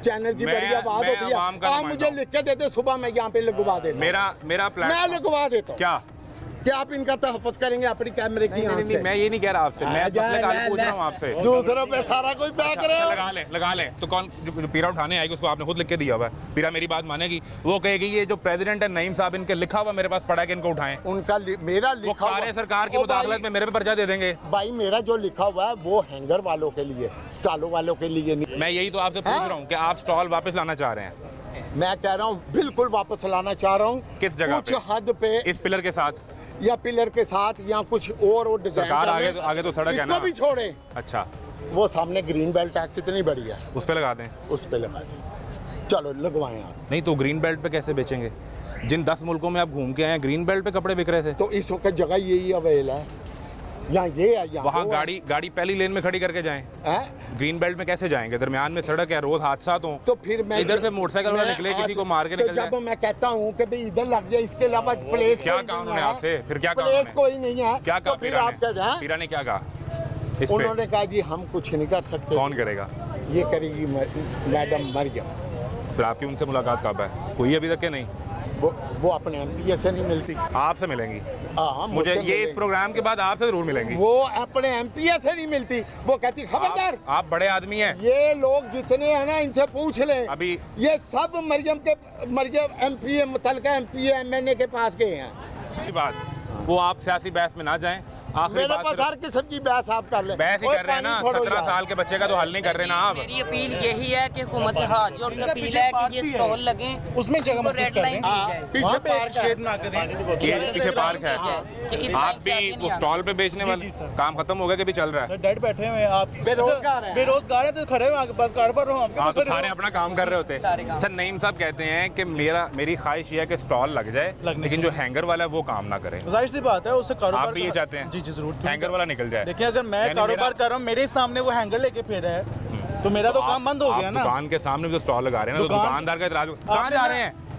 चैनल की मैं- बड़ी आवाज मैं होती आवाम का है। आप नुमाइंदा मुझे लिख के देते, सुबह मैं यहाँ पे लगवा देता हूं। मेरा मैं प्लान लगवा देता हूँ। क्या? क्या आप इनका तहफ़्फ़ुज़ करेंगे अपनी कैमरे की नहीं, आंख नहीं, से? नहीं, मैं ये नहीं कह रहा आपसे, मैं जा, मसले का हल ले, पूछ ले। रहा हूँ आपसे। दूसरों पे सारा कोई फेंक रहे हो। लगा ले तो कौन जो पीरा उठाने आएगी उसको आपने खुद लिख के दिया हुआ है। पीरा मेरी बात मानेगी, वो कहेगी ये जो प्रेसिडेंट है नईम साहब, इनके लिखा हुआ मेरे पास पड़ा है कि इनको उठाएं। उनका मेरा वो लिखा कार्य सरकार की ओ मुदाखलत भाई- में मेरे पे पर्चा दे देंगे। भाई मेरा जो लिखा हुआ है वो हैंगर वालों के लिए, स्टॉलों वालों के लिए नहीं। मैं यही तो आपसे पूछ रहा हूँ कि आप स्टॉल वापस लाना चाह रहे हैं? मैं कह रहा हूँ बिल्कुल वापस लाना चाह रहा हूँ। किस जगह कुछ पे? हद पे, इस पिलर के साथ या पिलर के साथ, या कुछ और डिजाइन सरकार कर आगे लें। आगे तो सड़क है इसको ना। भी छोड़े। अच्छा, वो सामने ग्रीन बेल्ट है, कितनी बड़ी है, उस पे लगा दें। उस पे लगा दें। चलो लगवाएं आप। नहीं तो ग्रीन बेल्ट पे कैसे बेचेंगे? जिन 10 मुल्कों में आप घूम के आए हैं, ग्रीन बेल्ट पे कपड़े बिक रहे थे। तो इस वक्त जगह यही अवेल है। यहाँ ये है, यहाँ वहाँ वो है। गाड़ी पहली लेन में खड़ी करके जाएं। हैं? ग्रीन बेल्ट में कैसे जाएंगे? दरमियान में सड़क है, रोज हादसा हो। तो फिर मैं इधर से मोटरसाइकिल वाला मैं निकले, आज- किसी को मार के तो निकल जब जाए। मैं कहता हूँ कि भाई इधर लग जाए, इसके अलावा प्लेस क्या कोई कहा नहीं उन्होंने है। आपसे? फिर क्या कहा प्लेस उन्होंने? कोई नहीं है। क्या तो कहा फिर पीरा आप कहते ने? हैं, पीरा ने क्या कहा इस पे? उन्होंने कहा जी हम कुछ नहीं कर सकते। कौन करेगा? ये करेगी मैडम मरियम। फिर आपकी उनसे मुलाकात कब है? हुई अभी तक के नहीं? वो अपने एमपीए से नहीं मिलती। आपसे मिलेंगी? हाँ, मुझे मुझसे ये इस मिलेगी। प्रोग्राम के बाद आपसे जरूर मिलेंगी। वो अपने एमपीए से नहीं मिलती। वो कहती खबरदार, आप बड़े आदमी हैं। ये लोग जितने हैं ना, इनसे पूछ लें। अभी ये सब मरियम एमपीए मुतलका एमपीए एमएनए के पास गए हैं। की बात, वो आप सियासी बहस में ना जाएं। आखिरी मेरे बात पास सिर्फ हर किस्म की बहस आप कर लें। बहस ही ओए, कर रहे हैं ना। पानी फोड़ो 17 यार। साल के बच्चे का तो हल नहीं कर रहे ना आप। मेरी अपील यही है कि हुकूमत से हाथ जोड़ के अपील है कि ये स्टॉल लगे, उसमें जगह उनको रेड लाइन दी जाए। पीछे पार्क है। ये पीछे पार्क है। कि इस आप लाइन से आगे भी नहीं वो आना। स्टॉल पे बेचने वाले काम खत्म हो गया कि भी चल रहा है? डेड बैठे हुए हैं आप। बेरोजगार हैं। बेरोजगार है तो खड़े हुए आगे बस कार पर रहो आपके हाँ, तो सारे अपना काम कर रहे होते सारे हैं। काम। अच्छा, नईम साहब कहते हैं कि मेरी ख्वाहिश ये है कि स्टॉल लग जाए, लेकिन जो हैंगर वाला है वो काम ना करे। जाहिर सी बात है, उससे कारोबार आप भी ये चाहते हैं? जी जी जरूर। हैंगर वाला निकल जाए। देखिए अगर मैं यानी कारोबार मेरा- कर रहा हूँ, मेरे सामने वो हैंगर लेके फिर रहा है तो मेरा तो काम बंद हो आप गया ना। दुकान के सामने जो स्टॉल लगा रहे हैं ना, तो दुकानदार का इतराज। कहाँ आपने जा ना- रहे हैं?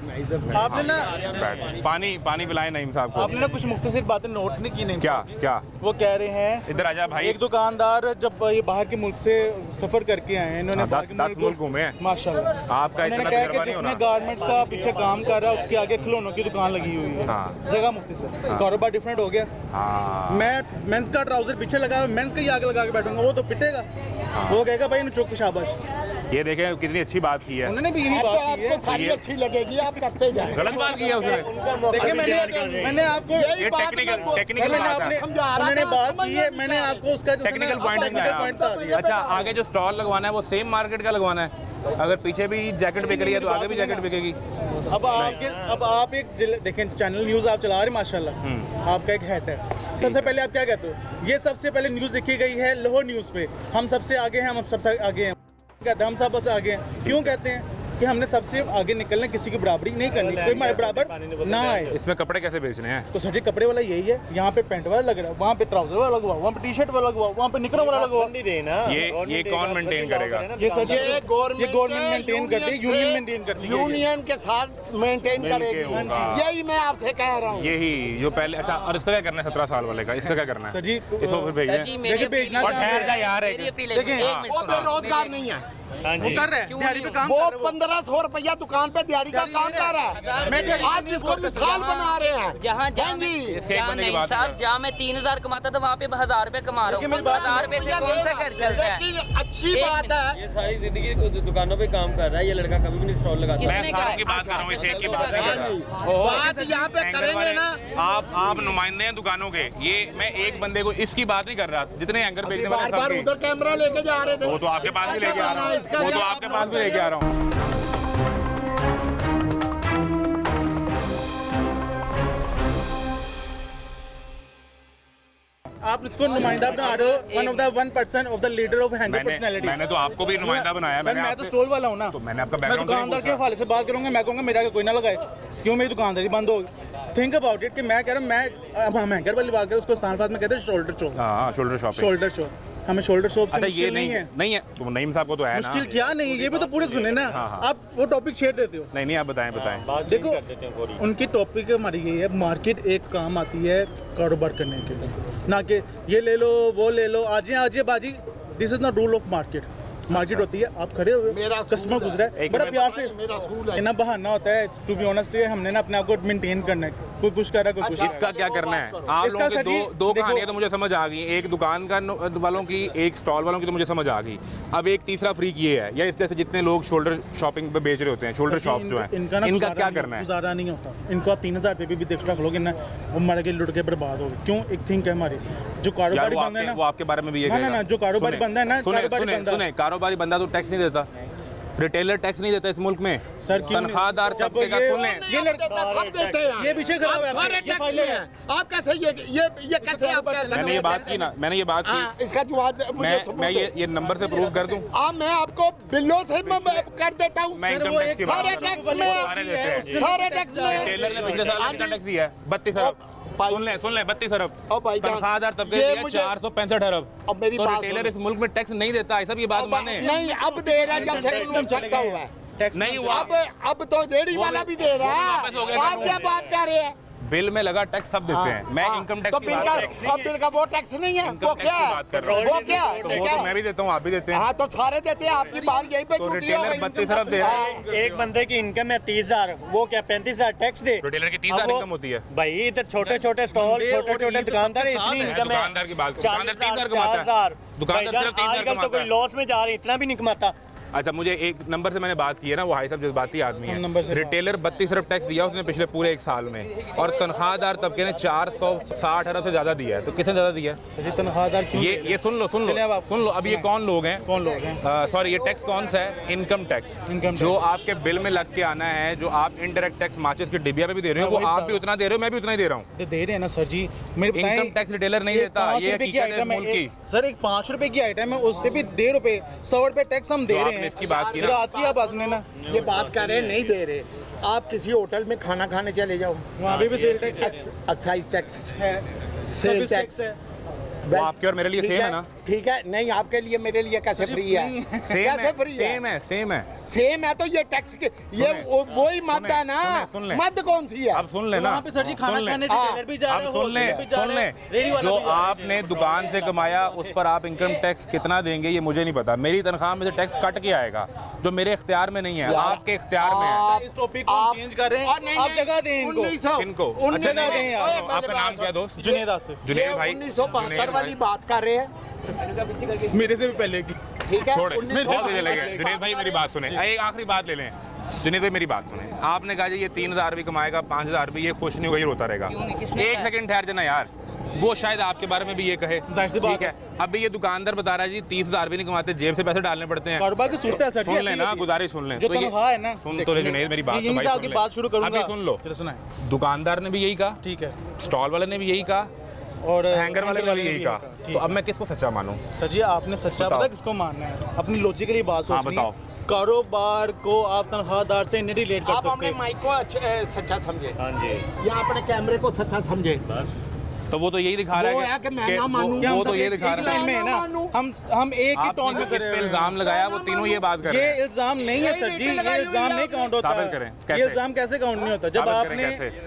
आपने ना पानी पिलाएं नईम साहब को। आपने ना कुछ मुख्तसर बातें नोट नहीं की। नहीं क्या क्या? वो कह रहे हैं, इधर आजा भाई। एक दुकानदार जब ये बाहर के मुल्क से सफर करके आए हैं, इन्होंने हाँ, बाहर के 10 मुल्क घूमे हैं। माशाल्लाह। आपका उन्होंने इतना कहा तजर्बा कि नहीं जिसने होना। गारमेंट्स का पीछे काम कर रहा है उसके आगे खिलौनों की दुकान लगी हुई है। हाँ। जगह मुख्तसर, कारोबार डिफरेंट हो गया। हाँ। मैं मेंस का ट्राउजर पीछे लगा, मेंस का ही आगे लगा के बैठूंगा, वो तो पिटेगा। वो कहेगा भाई इन्हें चौक शाबाश। ये देखें कितनी अच्छी बात की है। उन्होंने भी यही अब बात तो की है। आपको सारी अच्छी लगेगी, आप करते जाएं। गलत बात की है उसने। देखिए मैंने आपको ये टेक्निकल बात है। उन्होंने बात की है, मैंने आपको उसका जो टेक्निकल पॉइंट बता दिया। अच्छा, आगे जो स्टॉल लगवाना है वो सेम मार्केट का लगवाना है? अगर पीछे भी जैकेट बिक रही है तो आगे भी जैकेट बिकेगी? अब आप एक देखें, चैनल न्यूज़ आप चला रहे हैं माशाल्लाह, आपका एक हेड है। सबसे पहले आप क्या कहते हो? ये सबसे पहले न्यूज़ लिखी गई है लाहौर न्यूज़ पे, हम सबसे आगे हैं, हम सबसे आगे हैं कहते हैं, हम सबसे आगे हैं। क्यों कहते हैं? कि हमने सबसे आगे निकलना, किसी की बराबरी नहीं करनी, कोई हमारे बराबर ना आए। इसमें कपड़े कैसे बेचने हैं? तो सर जी कपड़े वाला यही है, यहाँ पे पैंट वाला लग रहा है, वहाँ पे ट्राउजर वाला लगा हुआ, वहाँ पे टी शर्ट वाला लगा हुआ, वहाँ पे निकरों वाला लगा हुआ। ये कौन मेंटेन करेगा? ये सर जी ये गवर्नमेंट मेंटेन करती है, यूनियन मेंटेन करती है, यूनियन के साथ मेंटेन करेगी। यही मैं आपसे कह रहा हूँ। यही जो पहले। अच्छा, और इसका क्या करना है 17 साल वाले का? इसका क्या करना है? सर जी इसको फिर भेजना है। देखिए बेचना और ठहर जा यार, मेरी अपील है, देखिए, एक हाँ। मिनट वो सुनो। बेरोजगार नहीं है, वो कर रहे हैं दिहाड़ी पे काम वो कर रहे हैं 1500 रुपया दुकान पे दिहाड़ी का काम कर रहा है। मैं दिहाड़ी आप जिसको मिसाल बना रहे हैं। जहाँ हाँ जी, नहीं साहब, जहाँ मैं 3000 कमाता था वहाँ पे 1000 रुपए कमा रहा हूँ। 1000 रुपए से कौन सा घर चलता है? लेकिन अच्छी बात है। ये सारी जिंदगी दुकानों पे काम कर रहा है, ये लड़का कभी भी नहीं स्टॉल लगाता। किसने कहा? की बात कर रहा हूँ, इस एक की बात नहीं कर रहा। बात यहाँ पे एंकर करेंगे वाले, ना। आप नुमाइंदे हैं दुकानों के। ये मैं एक बंदे को इसकी बात नहीं कर रहा, जितने एंकर बेचने बार वाले बार सबके। उधर कैमरा लेके जा रहे थे। वो तो आपके पास भी लेके आ रहा हूँ, इसका वो तो क्या आपके पास भी लेके आ रहा हूँ। आप इसको नुमाइंदा बना रहे हो, one of the 1% of the leader of hanger personality. मैंने तो आपको भी नुमाइंदा बनाया। सर मैं तो स्टॉल वाला हूँ ना, तो मैंने आपका मैं बैकग्राउंड दुकानदार के हवाले से बात करूंगा, मैं कहूँगा मेरा कोई ना लगाए, क्यों मेरी दुकानदारी बंद होगी। थिंक अबाउट इट कि मैं कह रहा हूँ, मैं अब हम हैंगर वाली बात करें, उसको साथ में कहते हैं शोल्डर शो। हाँ, शोल्डर शॉपिंग। शोल्डर शो, हमें शोल्डर शॉप से अच्छा, ये मुश्किल नहीं है। तो नईम साहब को तो है ना। मुश्किल क्या नहीं, ये भी तो पूरे सुने ना। हाँ, हाँ। आप वो टॉपिक छेड़ देते हो। नहीं, आप बताएं। देखो उनकी टॉपिक हमारी यही है, मार्केट एक काम आती है कारोबार करने के लिए, ना कि ये ले लो वो ले लो, आज बाजी। This is not rule of market. Market होती है, आप खड़े हुए, कस्टमर गुजरा है, बड़ा प्यार से, इतना बहाना होता है। टू बी ऑनेस्ट, हमने ना अपने आप को मेंटेन करना है, कोई कुछ कर रहा है, कोई कुछ। इसका क्या करना है? आप इसका लोगों सर जी, की दो देखो- कहानियां तो मुझे समझ आ गई। एक दुकान का वालों की, एक स्टॉल वालों की तो मुझे समझ आ गई। अब एक तीसरा फ्रीक ये है, या इस जैसे जितने लोग शोल्डर शॉपिंग पे बेच रहे होते हैं, शोल्डर शॉप जो है, इनका क्या करना है? गुजारा नहीं होता इनको। आप 3000 रुपये भी देख रख लोगे ना, वो मर के लुट के बर्बाद हो गए। क्यों? एक थिंक है हमारी, जो कारोबारी बंदा है ना, वो आपके बारे में भी ये ना, जो कारोबारी बंदा है ना, कारोबारी बंदा, सुने, कारोबारी बंदा तो टैक्स नहीं देता, रिटेलर टैक्स नहीं देता इस मुल्क में। सर क्यों तनख्वाहदार तबके का सुन लें, ये लड़के सब देते हैं। ये विषय खराब है, आप सारे ये टैक्स में हैं। आप कैसे ये कैसे आप कह सकते हैं? मैंने ये बात की ना, मैंने ये बात हाँ, की। इसका जवाब मुझे सबूत मैं दो। ये नंबर से प्रूव कर दूं। मैं आपको बिलों से कर देता हूँ। मैं इनकम टैक्स की बात सारे कर रहा हूं। टैक्स में, सारे देते हैं। सारे टैक्स में। रिटेलर ने पिछले साल इनकम टैक्स दिया है 32 अरब। सुन ले 32 अरब। तनख्वाहदार तबके ये दिया मुझे- 465 अरब। अब मेरी तो बात रिटेलर सुनो। इस मुल्क में टैक्स नहीं देता है, सब ये बात माने। नहीं, अब दे रहा है, जब से कानून सख्त हुआ है। नहीं हुआ। अब तो रेडी वाला भी दे रहा वापस हो है। गया आप क्या बात कर रहे हैं? बिल में लगा टैक्स सब देते हैं। मैं इनकम टैक्स तो की बिल बात का, कर रहा हूं। अब बिल का वो टैक्स नहीं है, इनकम वो टैक्स क्या की है? बात कर रहा हूं। वो क्या तो वो तो मैं भी देता हूँ, आप भी देते हैं। हाँ, तो सारे देते हैं। आपकी बात यही पे तो छूटी हो रिटेलर गई। 32 अरब दे रहा है। एक बंदे की इनकम है 30,000, वो क्या 35,000 टैक्स दे? रिटेलर की 30,000 इनकम होती है। भाई इधर छोटे छोटे स्टॉल, छोटे छोटे दुकानदार है, इतनी इनकम है। दुकानदार की बात करो। दुकानदार 30,000 कमाता है। 40,000। दुकानदार सिर्फ 30,000 आजकल तो कमाता कोई है। लॉस में जा रही, इतना भी नहीं कमाता। अच्छा, मुझे एक नंबर से मैंने बात की है ना, वो भाई साहब जज्बाती आदमी नंबर है। से रिटेलर 32 अरब टैक्स दिया उसने पिछले पूरे 1 साल में, और तनख्वाहदार तबके ने 460 अरब से ज्यादा दिया है। तो किसने ज्यादा दिया है? सर जी तनख्वाहदार क्यों? ये सुन लो चलिए अब आप सुन लो। अब ये कौन लोग हैं? कौन लोग हैं? सॉरी, ये टैक्स कौन सा है? Income tax. इनकम जो टैक्स। आपके बिल में लग के आना है, जो आप इनडायरेक्ट टैक्स माचिस की डिबिया पे भी दे रहे हो, मैं वो वही आप बता भी उतना दे रहे हो, मैं भी उतना ही दे रहा हूँ। दे रहे हैं ना सर जी, मेरे बताएं, इनकम टैक्स रिटेलर नहीं ये देता, 5 ये रुपए की हकीकत है आइटम मुल्क है। की। सर एक 5 रुपए की आइटम है, उस पे भी 1.5 रुपए, 100 रुपए टैक्स हम दे तो रहे आपने हैं। इसकी बात की ना। रात की आप बात सुने ना, ये बात कर रहे हैं, नहीं दे रहे। आप किसी होटल में खाना खाने चले जाओ, वहाँ पे भी सेल टैक्स एक्साइज टैक्स, है, सेल सर्विस टैक्स है। वो आपके और मेरे लिए ठीक सेम है ना? ठीक है, नहीं आपके लिए मेरे लिए कैसे फ्री है? कैसे फ्री है? सेम है, सेम है। सेम है तो ये टैक्स के ये वही मद है ना। सुन ले। मद कौन सी है? अब सुन ले ना, वहाँ पे सर जी खाना सुन ले। खाने रिटेलर भी जा रहे अब हैं, सुन ले, होलसेलर भी जा सुन रहे ले, हैं, रेडी वाला जो भी जा रहा है। आपने दुकान से कमाया उस पर आप इनकम टैक्स कितना देंगे ये मुझे नहीं पता। मेरी तनख्वाह में से टैक्स कट के आएगा, जो मेरे इख्तियार में नहीं है, आपके इख्तियार में है। इस टॉपिक को चेंज कर रहे हैं, आप जगह दें इनको। इनको जगह दें यार। आपका नाम क्या है दोस्त? जुनेद आसिफ। जुनेद भाई। 1972 वाली बात कर रहे हैं। मेरे से भी पहले की। ठीक है, छोड़े, 1972 बहुत से चले गए। जुनेद भाई मेरी बात सुने, एक आखिरी बात ले लें। जुनेद भाई मेरी बात सुने, आपने कहा जी ये 3,000 भी कमाएगा, 5,000 भी, ये खुश नहीं वही रोता रहेगा। एक सेकंड ठहर जाना यार, वो शायद आपके बारे में भी ये कहे। जाहिर सी बात ठीक है, अभी ये दुकानदार बता रहा है जी 30,000 भी नहीं कमाते, जेब से पैसे डालने पड़ते हैं। कारोबार की सूरत है सर जी, सुन ऐसी लें ना, होती है। गुजारिश सुन लें। जो तो ये- तनख्वाह है ना, सुन तो ले जुनेद मेरी बात, यहीं तो से भाई आपकी सुन ले। बात शुरू करूंगा। अभी सुन लो, चलो सुनाए। दुकानदार ने भी यही कहा, ठीक है, स्टॉल वाले ने भी यही कहा, और हैंगर वाले ने भी यही कहा। ठीक तो अब मैं किसको सच्चा मानूं? सर जी आपने सच्चा बताओ। पता किसको मानना है? अपनी लॉजिकली बात हाँ, सोचनी बताओ। है कारोबार को आप तनख्वाहदार से नहीं रिलेट कर आप सकते। अपने माइक को सच्चा समझे, हाँ जी, या अपने कैमरे को सच्चा समझे। तो वो तो यही दिखा रहा वो है है कि मैं ना मानूं। वो तो ये दिखा रहा लाइन है में है ना, हम एक ही टोन में जिस पे कर रहे हैं। इल्जाम लगाया वो तीनों ये बात कर रहे हैं। ये इल्जाम नहीं है सर जी, ये इल्जाम नहीं काउंट होता। साबित करें, कैसे? ये इल्जाम कैसे काउंट नहीं होता?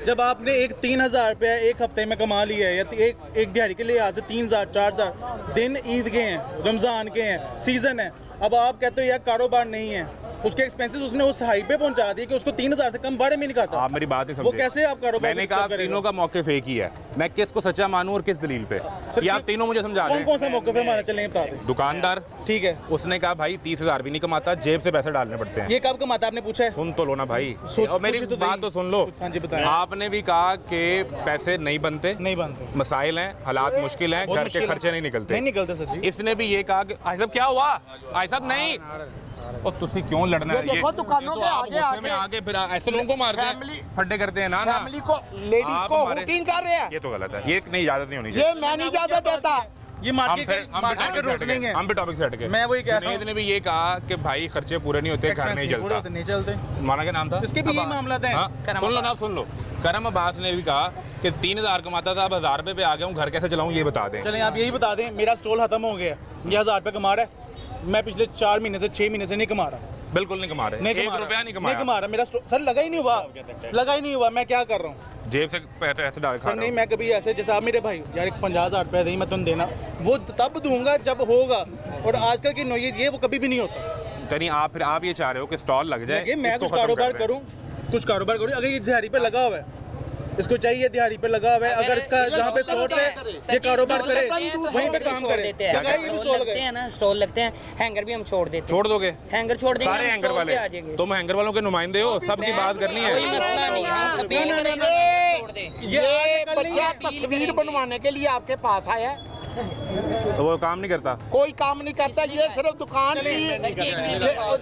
जब आपने एक 3,000 रुपया एक हफ्ते में कमा लिया है, या एक दिहाड़ी के लिए आज से 3,000 4,000 दिन ईद के हैं, रमजान के हैं, सीजन है, अब आप कहते हो यार कारोबार नहीं है, उसके एक्सपेंसेस उसने उस हाई पे पहुंचा दिए कि उसको 3,000 से कम भाड़े में नहीं खाता। आप मेरी बात नहीं वो समझे। कैसे आप कारोबार मैंने को कहा सर्व करेगा? तीनों का मौके एक ही है, मैं किसको सच्चा मानूं और किस दलील पे, ये आप तीनों मुझे समझा कौन दें। कौन सा मौके पे हमारा चलेंगे बता दें। दुकानदार, ठीक है, उसने कहा भाई 30,000 भी नहीं कमाता, जेब से पैसे डालने पड़ते हैं। ये कब कमाता आपने पूछा है? सुन तो लो ना भाई, और मेरी पूछी तो बात नहीं। तो सुन लो। हाँ जी बताएं। आपने भी कहा कि पैसे नहीं बनते, नहीं बनते, मसाइल हैं, हालात मुश्किल हैं, बहुत घर के मुश्किल है। खर्चे नहीं निकलते। नहीं निकलते सर जी। इसने भी ये कहा कि आई साहब क्या हुआ, आई साहब नहीं, और तुसी क्यों लड़ना है? ये देखो दुकानों तो के आप आगे गुस्से में आगे फिर ऐसे लोगों को मारते हैं, फैमिली- फड्डे करते हैं ना ना। फैमिली को, लेडीज आप को हमारे- हुकिंग कर रहे हैं। ये तो गलत है, ये नहीं, इजाजत नहीं होनी चाहिए। ये मैं नहीं इजाजत देता। ये हम मार्केट फिर हम मार्केट के रूल्स नहीं है। हम भी टॉपिक से हट गए। मैं वही कह रहा हूं। जुनैद ने भी ये कहा कि भाई खर्चे पूरे नहीं होते, घर नहीं पूरे होते चलता। नहीं चलते। माना क्या नाम था इसके भी यही मामला है। हाँ, सुन लो ना, सुन लो। करम अब्बास ने भी कहा कि 3,000 कमाता था, अब 1,000 रुपए पे आ गया हूँ, घर कैसे चलाऊं ये बता दें। चलें आप यही बता दें, मेरा स्टॉल खत्म हो गया, ये 1,000 रुपये कमा रहा है, मैं पिछले 4 महीने से 6 महीने से नहीं कमा रहा। बिल्कुल नहीं कमा रहे, नहीं एक कमा रुपया रहा, नहीं नहीं कमा रहा। मेरा सर लगा ही नहीं हुआ, लगा ही नहीं हुआ। मैं क्या कर रहा हूँ? जेब से पैसे डाल खा सर रहे नहीं, हो। मैं कभी ऐसे जैसे आप मेरे भाई यार 50,000 रुपये दी मैं तुम देना, वो तब दूंगा जब होगा, और आजकल की नौयत ये वो कभी भी नहीं होता। कहीं आप फिर आप ये चाह रहे हो कि स्टॉल लग जाए, लगे मैं इसको कुछ खत्म कारोबार कर दें। करूँ, कुछ कारोबार करूँ। अगर ये दिहाड़ी पे लगा हुआ है, इसको चाहिए दिहाड़ी पे लगा हुआ है, अगर इसका जहाँ पे सोर्स है ये कारोबार करे, वहीं पे काम करे। लगाइए ये भी स्टॉल लगते लगाए। हैं ना, स्टॉल लगते हैं, हैंगर भी हम छोड़ देते हैं। छोड़ दोगे हैंगर छोड़ देंगे, सारे हम हैंगर स्टॉल वाले? पे आ जाएंगे। तुम हैंगर वालों के नुमाइंदे हो, सबकी बात करनी कोई है। मसला नहीं, हम अपील करेंगे, छोड़ दें। ये बच्चा तस्वीर बनवाने के लिए आपके पास आया है, तो वो काम नहीं करता। कोई काम नहीं करता। ये सिर्फ दुकान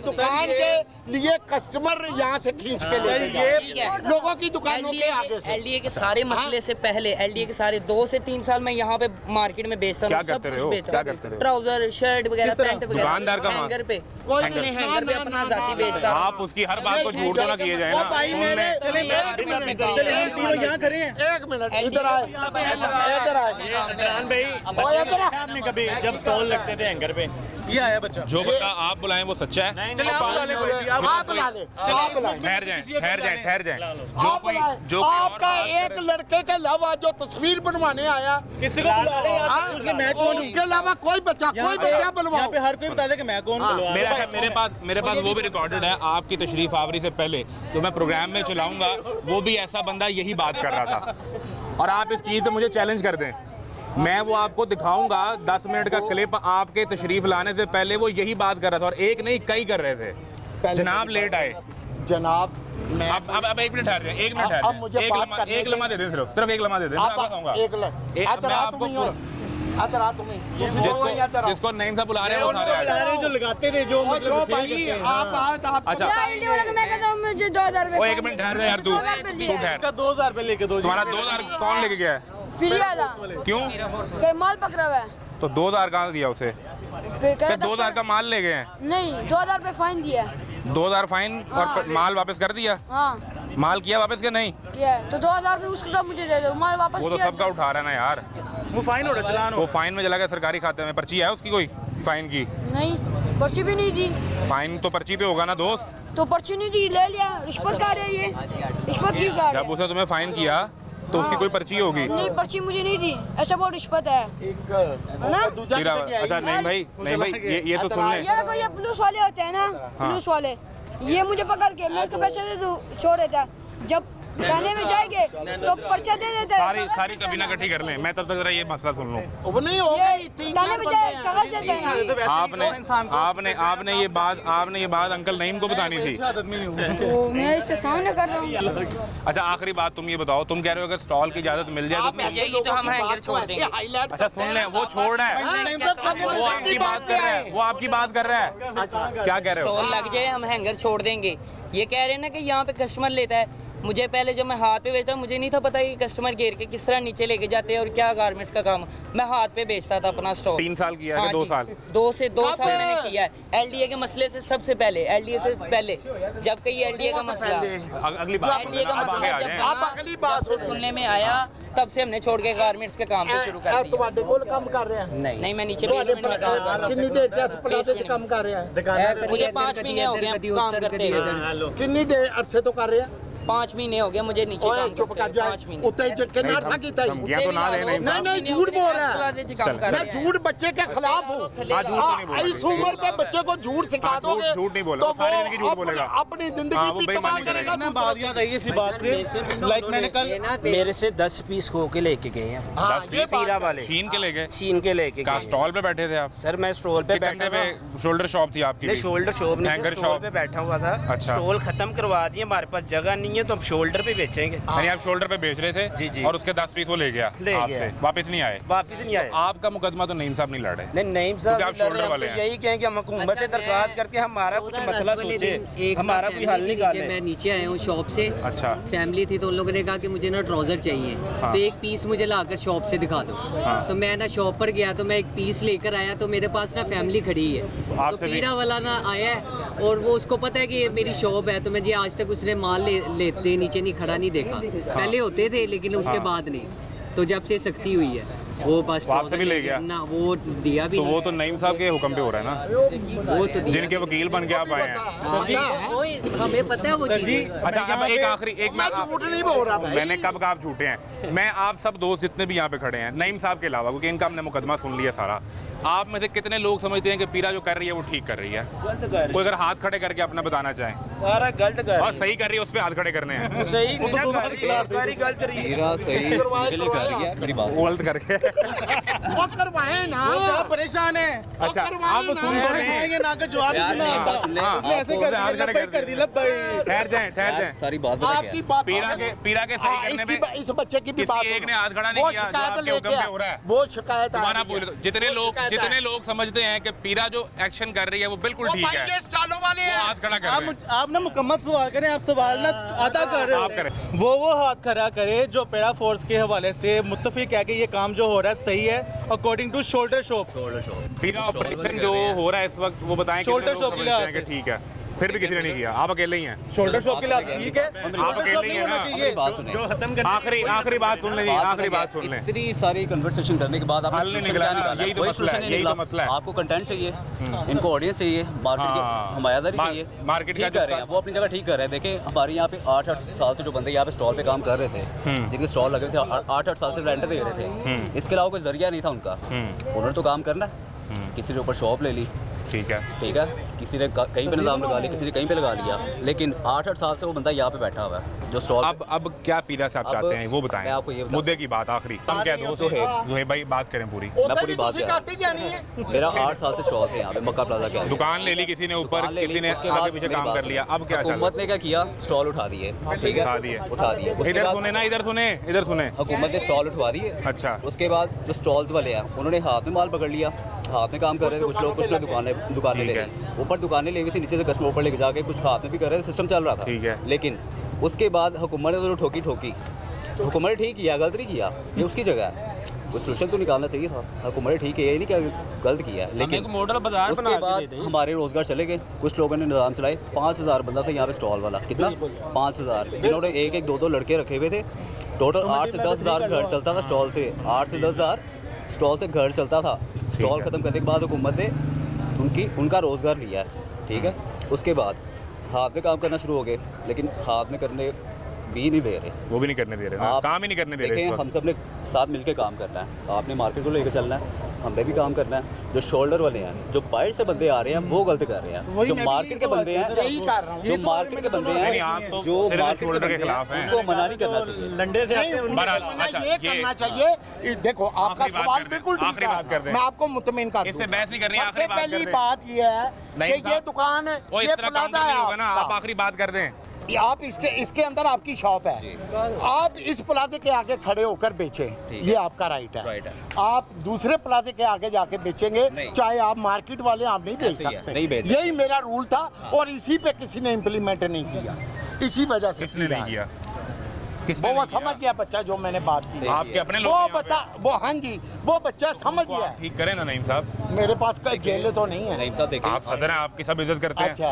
दुकान के लिए कस्टमर यहाँ से खींच के लेके जाए, लोगों की दुकानों के आगे से। एलडीए के सारे मसले से पहले, एलडीए के सारे 2 से 3 साल में यहाँ पे मार्केट में बेचता क्या हूँ, सब करते कुछ रहे हो? बेचता क्या हूँ, करते रहे हो? ट्राउजर, शर्ट वगैरह, पैंट वगैरह, दुकानदार का माल? हैंगर पे, कोई अपने नहीं, हैंगर पे ना, अपना ना, जाती ना, बेचता हूँ। आप उसकी हर बात को झूठ तो ना किए जाए ओ ना। भाई मेरे चले हम तीनों यहाँ खड़े हैं। एक मिनट इधर आए, इधर आए, ओ इधर आ। आपने कभी जब स्टॉल लगते थे हैंगर पे, ये आया बच्चा। जो बता आप बुलाएं वो सच्चा है। चले आप बुला लें कोई भी, आप आप बुला ले, आप बुला ले। ठहर जाएं, ठहर जाएं, ठहर जाएं। जो आप कोई बुलाए। जो कोई और आपका बात एक करे- लड़के के अलावा जो तस्वीर बनवाने आया, किसी को बुला ले यार, उसने मैं कौन हूँ? उसके अलावा कोई बच्चा यहाँ पे बुलवाओ। यहाँ पे हर कोई बता दे कि मैं कौन हूँ। मेरे पास वो भी रिकॉर्डेड है, आपकी तशरीफ आवरी से पहले तो मैं प्रोग्राम में चलाऊंगा, वो भी ऐसा बंदा यही बात कर रहा था, और आप इस चीज़ पे मुझे चैलेंज कर दें, मैं वो आपको दिखाऊंगा 10 मिनट का क्लिप, आपके तशरीफ लाने से पहले वो यही बात कर रहा था, और एक नहीं कई कर रहे थे। जनाब लेट आए। जनाब मैं अब 1 मिनट ठहर जाए, 1 मिनट अब ठहर मुझे जाए, बात करने एक लम्हा दे दें, सिर्फ एक लम्हा दे दें, मैं आपको कहूँगा। एक लड़ मैं आपको पूरा- जिसको नईम साहब बुला रहे हैं वो सारे आ जाए। जो लगाते थे, जो मतलब भाई आप अच्छा मैं कहता हूँ मुझे 2,000 वो 1 मिनट ठहर जा यार, तू ठहर। इसका 2,000 रुपये लेके दो जी। तुम्हारा 2,000 कौन लेके गया है? पिलियाला क्यों? के माल पकड़ा हुआ है तो 2,000 कहाँ दिया उसे? फिर कह 2,000 का माल ले गए हैं, नहीं 2,000 रुपये फाइन दिया है। 2,000 फाइन और हाँ। माल वापस कर दिया? हाँ माल किया वापस के नहीं? किया है, तो 2,000 रुपये उसका मुझे दे दो, माल वापस वो तो किया सबका उठा रहा है ना यार, वो फाइन हो रहा चलान वो हो। फाइन में चला गया सरकारी खाते में। पर्ची है उसकी कोई फाइन की? नहीं, पर्ची भी नहीं दी। फाइन तो पर्ची पे होगा ना दोस्त। तो पर्ची नहीं दी, ले लिया, रिश्वत खा रहे हैं ये, रिश्वत की खा रहे जब हैं। उसने तुम्हें फाइन किया तो उसकी कोई पर्ची होगी। नहीं, पर्ची मुझे नहीं दी, ऐसा बहुत रिश्वत है ना। अच्छा नहीं भाई, नहीं भाई, ये तो सुन ले। ये देखो, ये पुलिस वाले होते हैं ना, पुलिस वाले, ये मुझे पकड़ के मैं उसको पैसे दे दूँ, छोड़ देता। जब थाने में जाएंगे तो पर्चा दे देते हैं। सारी कबीना इकट्ठी कर लें, मैं तब तक जरा ये मसला सुन लूं। वो नहीं हो गई, तीन थाने में जाए कागज देते हैं ना। आपने ये बात अंकल नईम को बतानी थी। तो मैं इससे सामने कर रहा हूँ। अच्छा आखिरी बात तुम ये बताओ, तुम कह रहे हो अगर स्टॉल की इजाजत मिल जाए तो मिल जाएगी तो हम हैंगर छोड़ देंगे। अच्छा सुन लें, वो छोड़ रहा है, वो आपकी बात कर रहा है, वो आपकी बात कर रहा है। क्या कह रहे हो? स्टॉल लग जाए हम हैंगर छोड़ देंगे। ये कह रहे हैं ना कि यहाँ पे कस्टमर लेता है, मुझे पहले जब मैं हाथ पे बेचता मुझे नहीं था पता कि कस्टमर घेर के किस तरह नीचे लेके जाते हैं और क्या गारमेंट्स का काम। मैं हाथ पे बेचता था अपना स्टॉक। 3 साल किया है कि 2 साल? 2 साल मैंने किया है। एलडीए के मसले से सबसे पहले, एलडीए से पहले जब कई एलडीए का मसला, अगली बात एलडीए का अब आगे आ जाएं। मसला अगली बात सुनने में आया तब से हमने छोड़ के गारमेंट्स का काम पे शुरू कर दिया। ਤੁਹਾਡੇ ਕੋਲ ਕੰਮ ਕਰ ਰਿਹਾ नहीं मैं नीचे बेसमेंट में काम कर रहा ਕਿੰਨੀ ਦੇਰ ਚ ਇਸ ਪਲਾਜ਼ੇ 'ਚ ਕੰਮ ਕਰ ਰਿਹਾ हूं। मुझे 5 महीने हो गए काम करते हुए। ਕਿੰਨੀ ਦੇਰ ਅਰਸੇ ਤੋਂ ਕਰ ਰਿਹਾ 5 महीने हो गए मुझे नीचे ਓਏ काम ਚੁੱਪ ਕਰ करते ਜਾ हुए, 5 महीने। ਉੱਤੇ ਕਿੰਨਾ ਅਰਸਾ ਕੀਤਾ ਜੀ धमकियां तो ना दे नहीं। नहीं झूठ बोल रहा है मैं झूठ बच्चे के खिलाफ हूँ इस उम्र पे बच्चे को झूठ सिखा दोगे झूठ नहीं बोला, तो सारी जिंदगी झूठ बोलेगा। अपनी जिंदगी भी तबाह करेगा। बात याद आई इसी बात से लाइक मैंने कल मेरे से 10 पीस हो के लेके गए हैं 10 ये पीरा वाले छीन के ले गए? छीन के लेके कहाँ गए। स्टॉल पे बैठे थे आप? सर मैं स्टॉल पे कितने बैठा पे था। शोल्डर शॉप थी आपकी? नहीं शोल्डर शॉप नहीं हैंगर थी, स्टॉल शॉप पे बैठा हुआ था। अच्छा। स्टॉल खत्म करवा दिए, हमारे पास जगह नहीं है तो हम शोल्डर पे बेचेंगे। यानी आप शोल्डर पे बेच रहे थे? जी, जी। और उसके 10 पीस वो ले गया ले आपसे, गया। वापस नहीं आए? वापिस नहीं आए। आपका मुकदमा तो नईम साहब नहीं लड़ रहे? नहीं नईम साहब क्योंकि आप नहीं लड़ रहे, शोल्डर हम वाले तो हैं। यही कहें कि हम हुकूमत से दरख्वास्त करके हमारा कुछ मसला सोचे, हमारा कोई हल निकाले। मैं नीचे आया हूँ शॉप से। अच्छा। फैमिली थी तो उन लोगों ने कहा कि मुझे ना ट्राउजर चाहिए, हाँ। तो एक पीस मुझे लाकर शॉप से दिखा दो। हाँ। तो मैं ना शॉप पर गया तो मैं एक पीस लेकर आया, तो मेरे पास ना फैमिली खड़ी है, तो आपसे भी? पीड़ा वाला ना आया है और वो उसको पता है कि ये मेरी शॉप है, तो मैं जी आज तक उसने माल लेते नीचे नहीं खड़ा नहीं देखा। पहले होते थे लेकिन उसके हाँ। बाद नहीं, तो जब से सख्ती हुई है वो बस वो आपसे भी ले गया? ना, वो दिया भी तो नहीं। वो तो नईम साहब के हुक्म पे हो रहा है ना, वो तो दिया जिनके वकील बन के आप आए हैं। हमें पता है वो चीज़। अच्छा अब एक आखिरी एक मैं झूठ नहीं बोल रहा भाई। मैंने कब कहा आप झूठे हैं? मैं आप सब दोस्त जितने भी यहाँ पे खड़े हैं नईम साहब के अलावा, क्योंकि इनका हमने मुकदमा सुन लिया सारा, आप में से कितने लोग समझते हैं कि पीरा जो कर रही है वो ठीक कर रही है? कोई अगर हाथ खड़े करके अपना बताना चाहें। सारा गलत कर और सही कर रही है उस पर हाथ खड़े करने हैं। सही नहीं ना कर रही है, सारी गलत रही है। पीरा सही उनके लिए कर रही है, मेरी बात सुनो। गलत करके वो करवाए ना परेशान है अच्छा आप तो सुन तो रहे हैं। ये ना का जवाब यार, नहीं मेरी बात सुन ले। हाँ, ऐसे कर हाथ खड़े दिया कर दी लब भाई ठहर जाएं ठहर यार, जाएं। सारी बात बता आपकी क्या बात पीरा के सही करने इसकी में इस बच्चे की भी किसी बात एक सुनो। ने हाथ खड़ा नहीं वो किया, जो शिकायत आपके हुक्म लेके पे हो रहा है। वो शिकायत आ दोबारा रही है। बोले तो जितने लोग समझते हैं कि पीरा जो एक्शन कर रही है वो बिल्कुल ठीक भाई है, ये स्टालों वाले वो हैं। हाथ खड़ा कर रहे हैं। आप ना मुकम्मल सवाल करें, आप सवाल ना आधा कर रहे हो। आप करें। वो हाथ खड़ा करे जो पेड़ा फोर्स के हवाले से मुत्तफिक है कि ये काम जो हो रहा है सही है अकॉर्डिंग टू शोल्डर शॉप। पीरा ऑपरेशन जो हो रहा है इस वक्त वो बताएं कितने शोल्डर लोग शॉप के समझते हैं लिहाज कि ठीक है, फिर भी किसी ने नहीं किया, आप अकेले ही हैं। शोल्डर शॉप के लिए ठीक है, आप अकेले ही हैं ना? बात सुने। आखिरी बात सुन लें, आखिरी बात सुन लें। इतनी सारी कन्वर्सेशन करने के बाद आपने हल नहीं solution निकला क्या ना, निकाला? यही तो कोई मसला solution है, नहीं यही तो निकला। मसला है। आपको कंटेंट चाहिए, इनको ऑडियंस चाहिए, मार्केट की हाँ। हमायादारी मार- चाहिए, मार्केट का ठीक कर रहे हैं, वो अपनी जगह ठीक कर रहे हैं। देखें हमारे यहाँ पे 8-8 साल से जो बंदे यहाँ पे स्टॉल पे काम कर रहे थे, जिनके स्टॉल लगे थे 8-8 साल से रेंट दे रहे थे, इसके अलावा कोई जरिया नहीं था उनका, उन्होंने तो काम करना, किसी ने ऊपर शॉप ले ली, ठीक है किसी ने कहीं पे निज़ाम लगा लिया, किसी ने कहीं पे लगा लिया, लेकिन 8-8 साल से वो बंदा यहाँ पे बैठा हुआ है जो स्टॉल। अब क्या पीरा से आप अब चाहते हैं वो बताएं, मैं आपको ये बताऊं। मुद्दे की बात आखिरी हम क्या दोस्त जोहेब भाई बात करें पूरी। मैं पूरी बात कह रहा हूं। मेरा 8 साल से स्टॉल थे यहाँ पे मक्का प्लाजा के आगे। दुकान ले ली किसी ने ऊपर, दुकान ले ली, किसी ने उसके आगे बाद पीछे मेरी काम बात कर लिया, अब क्या चल हुकूमत ने क्या किया, स्टॉल उठा दिए, ठीक है, उठा दिए। उठा दिए। उसके इधर बाद सुने ना, इधर सुने हुकूमत ने स्टॉल उठवा दिए। अच्छा उसके बाद जो स्टॉल्स वाले हैं उन्होंने हाथ में माल पकड़ लिया, हाथ में काम कर रहे थे कुछ लोग दुकानें ले गए, ऊपर दुकानें ले गई थी, नीचे से कस्टमर ऊपर लेके जाके कुछ हाथ में भी कर रहे थे, सिस्टम चल रहा था, ठीक है। लेकिन उसके बाद हुकूमत ने तो ठोकी, हुकूमत ने ठीक किया, गलत नहीं किया, ये उसकी जगह है, वो सोल्यूशन तो निकालना चाहिए था। हुकूमत ने ठीक है, ये नहीं क्या गलत किया है, लेकिन मॉडल बाजार उसके बाद हमारे रोजगार चले गए, कुछ लोगों ने निज़ाम चलाए। 5000 बंदा था यहाँ पे स्टॉल वाला, कितना 5000, जिन्होंने एक 2 लड़के रखे हुए थे, टोटल 8 से 10 हज़ार घर चलता था स्टॉल से, 8 से 10 हज़ार स्टॉल से घर चलता था। स्टॉल ख़त्म करने के बाद हुकूमत ने उनका रोज़गार लिया है, ठीक है। उसके बाद हाथ में काम करना शुरू हो गए, लेकिन हाथ में करने भी नहीं दे रहे, वो भी नहीं करने दे रहे, आप काम ही नहीं करने दे रहे। देखें हम सब ने साथ मिलके काम करना है, आपने मार्केट को लेकर चलना है, हमने भी काम करना है। जो शोल्डर वाले हैं, जो बाहर से बंदे आ रहे हैं वो गलत कर रहे हैं, जो मार्केट के बंदे हैं, जो मार्केट के बंदे हैं, जो मार्केट शोल्डर के खिलाफ हैं, उनको मना नहीं करना चाहिए। ये करना चाहिए। देखो आपका सवाल बिल्कुल ठीक आखिरी बात कर है, दें। मैं आपको मुतमिन कर इससे बहस नहीं करनी, सबसे आखिरी बात कर पहली दें। बात ये है कि ये दुकान इस ये तरह प्लाजा काउंटर है नहीं होगा ना, आप आपका। आखिरी बात कर दें। आप इसके अंदर आपकी शॉप है, आप इस प्लाजे के आगे खड़े होकर बेचें, ये आपका राइट है। आप दूसरे प्लाजे के आगे जाके बेचेंगे, चाहे आप मार्केट वाले आप नहीं बेच सकते। यही मेरा रूल था और इसी पे किसी ने इम्प्लीमेंट नहीं किया, इसी वजह से किसने नहीं किया? किसने वो नहीं किया? समझ गया बच्चा जो मैंने बात की। आपके अपने लोग वो हैं यहाँ बता वो हाँ जी वो बच्चा समझ पे? गया। आप ठीक करें ना नईम साहब, मेरे पास जेल तो नहीं है। नहीं साहब देखिए, आप सदर हैं, आपकी सब इज्जत करते हैं, अच्छा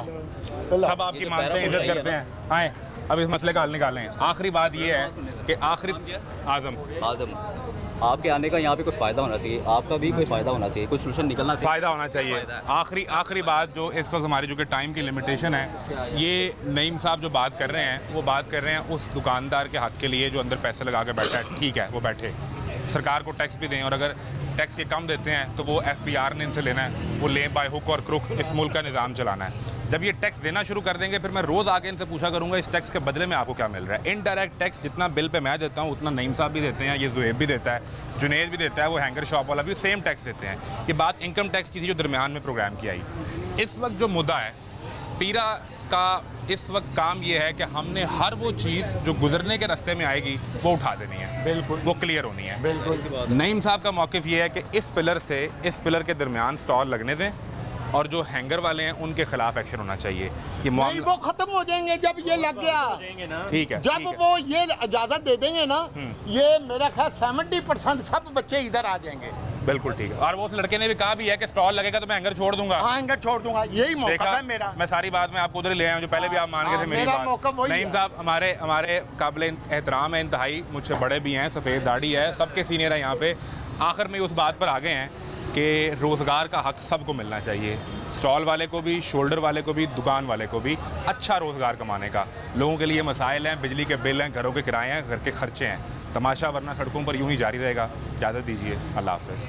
सब आपकी मानते हैं, इज्जत करते हैं। आए अब इस मसले का हल निकालें। आखिरी बात ये है कि आखिरी आजम आपके आने का यहाँ पे कोई फ़ायदा होना चाहिए, आपका भी कोई फ़ायदा होना चाहिए, कोई सोल्यूशन निकलना चाहिए। फ़ायदा होना चाहिए। आखिरी बात जो इस वक्त हमारी जो कि टाइम की लिमिटेशन है, ये नईम साहब जो बात कर रहे हैं वो बात कर रहे हैं उस दुकानदार के हक़ के लिए जो अंदर पैसे लगा के बैठा है। ठीक है, वो बैठे, सरकार को टैक्स भी दें, और अगर टैक्स ये कम देते हैं तो वो FBR ने इनसे लेना है, वो लें बाय हुक और क्रुक इस मुल्क का निज़ाम चलाना है। जब ये टैक्स देना शुरू कर देंगे फिर मैं रोज़ आके इनसे पूछा करूँगा इस टैक्स के बदले में आपको क्या मिल रहा है। इनडायरेक्ट टैक्स जितना बिल पे मैं देता हूँ उतना नईम साहब भी देते हैं, ये ज़ुहैब भी देता है, जुनेद भी देता है, वो हैंगर शॉप वाला भी सेम टैक्स देते हैं। ये बात इनकम टैक्स की थी जो दरमियान में प्रोग्राम की आई। इस वक्त जो मुद्दा है पीरा का, इस वक्त काम ये है कि हमने हर वो चीज़ जो गुजरने के रास्ते में आएगी वो उठा देनी है, बिल्कुल वो क्लियर होनी है। बिल्कुल नईम साहब का मौक़िफ़ ये है कि इस पिलर से इस पिलर के दरमियान स्टॉल लगने दें, और जो हैंगर वाले हैं उनके खिलाफ एक्शन होना चाहिए। ये नहीं वो खत्म हो जाएंगे जब ये लग गया। ठीक है, जब वो ये इजाजत दे देंगे ना, ये मेरा ख्याल 70% सब बच्चे इधर आ जाएंगे। बिल्कुल ठीक है। और वो उस लड़के ने भी कहा भी है कि स्टॉल लगेगा तो मैं हैंगर छोड़ दूंगा। हाँ हैंगर छोड़ दूंगा, यही मौका है मेरा। मैं सारी बात में आपको उधर ही ले आया हूं जो पहले भी आप मान गए थे मेरी मेरा बात। मौका वही नईम है। साहब हमारे काबिल एहतराम है इंतहाई, मुझसे बड़े भी हैं, सफ़ेद दाढ़ी है, सबके सीनियर है यहाँ पे। आखिर में उस बात पर आ गए हैं कि रोज़गार का हक़ सबको मिलना चाहिए, स्टॉल वाले को भी, शोल्डर वाले को भी, दुकान वाले को भी, अच्छा रोज़गार कमाने का। लोगों के लिए मसाइल हैं, बिजली के बिल हैं, घरों के किराए हैं, घर के खर्चे हैं। तमाशा वरना सड़कों पर यूं ही जारी रहेगा। इजाज़त दीजिए, अल्लाह हाफ़िज़।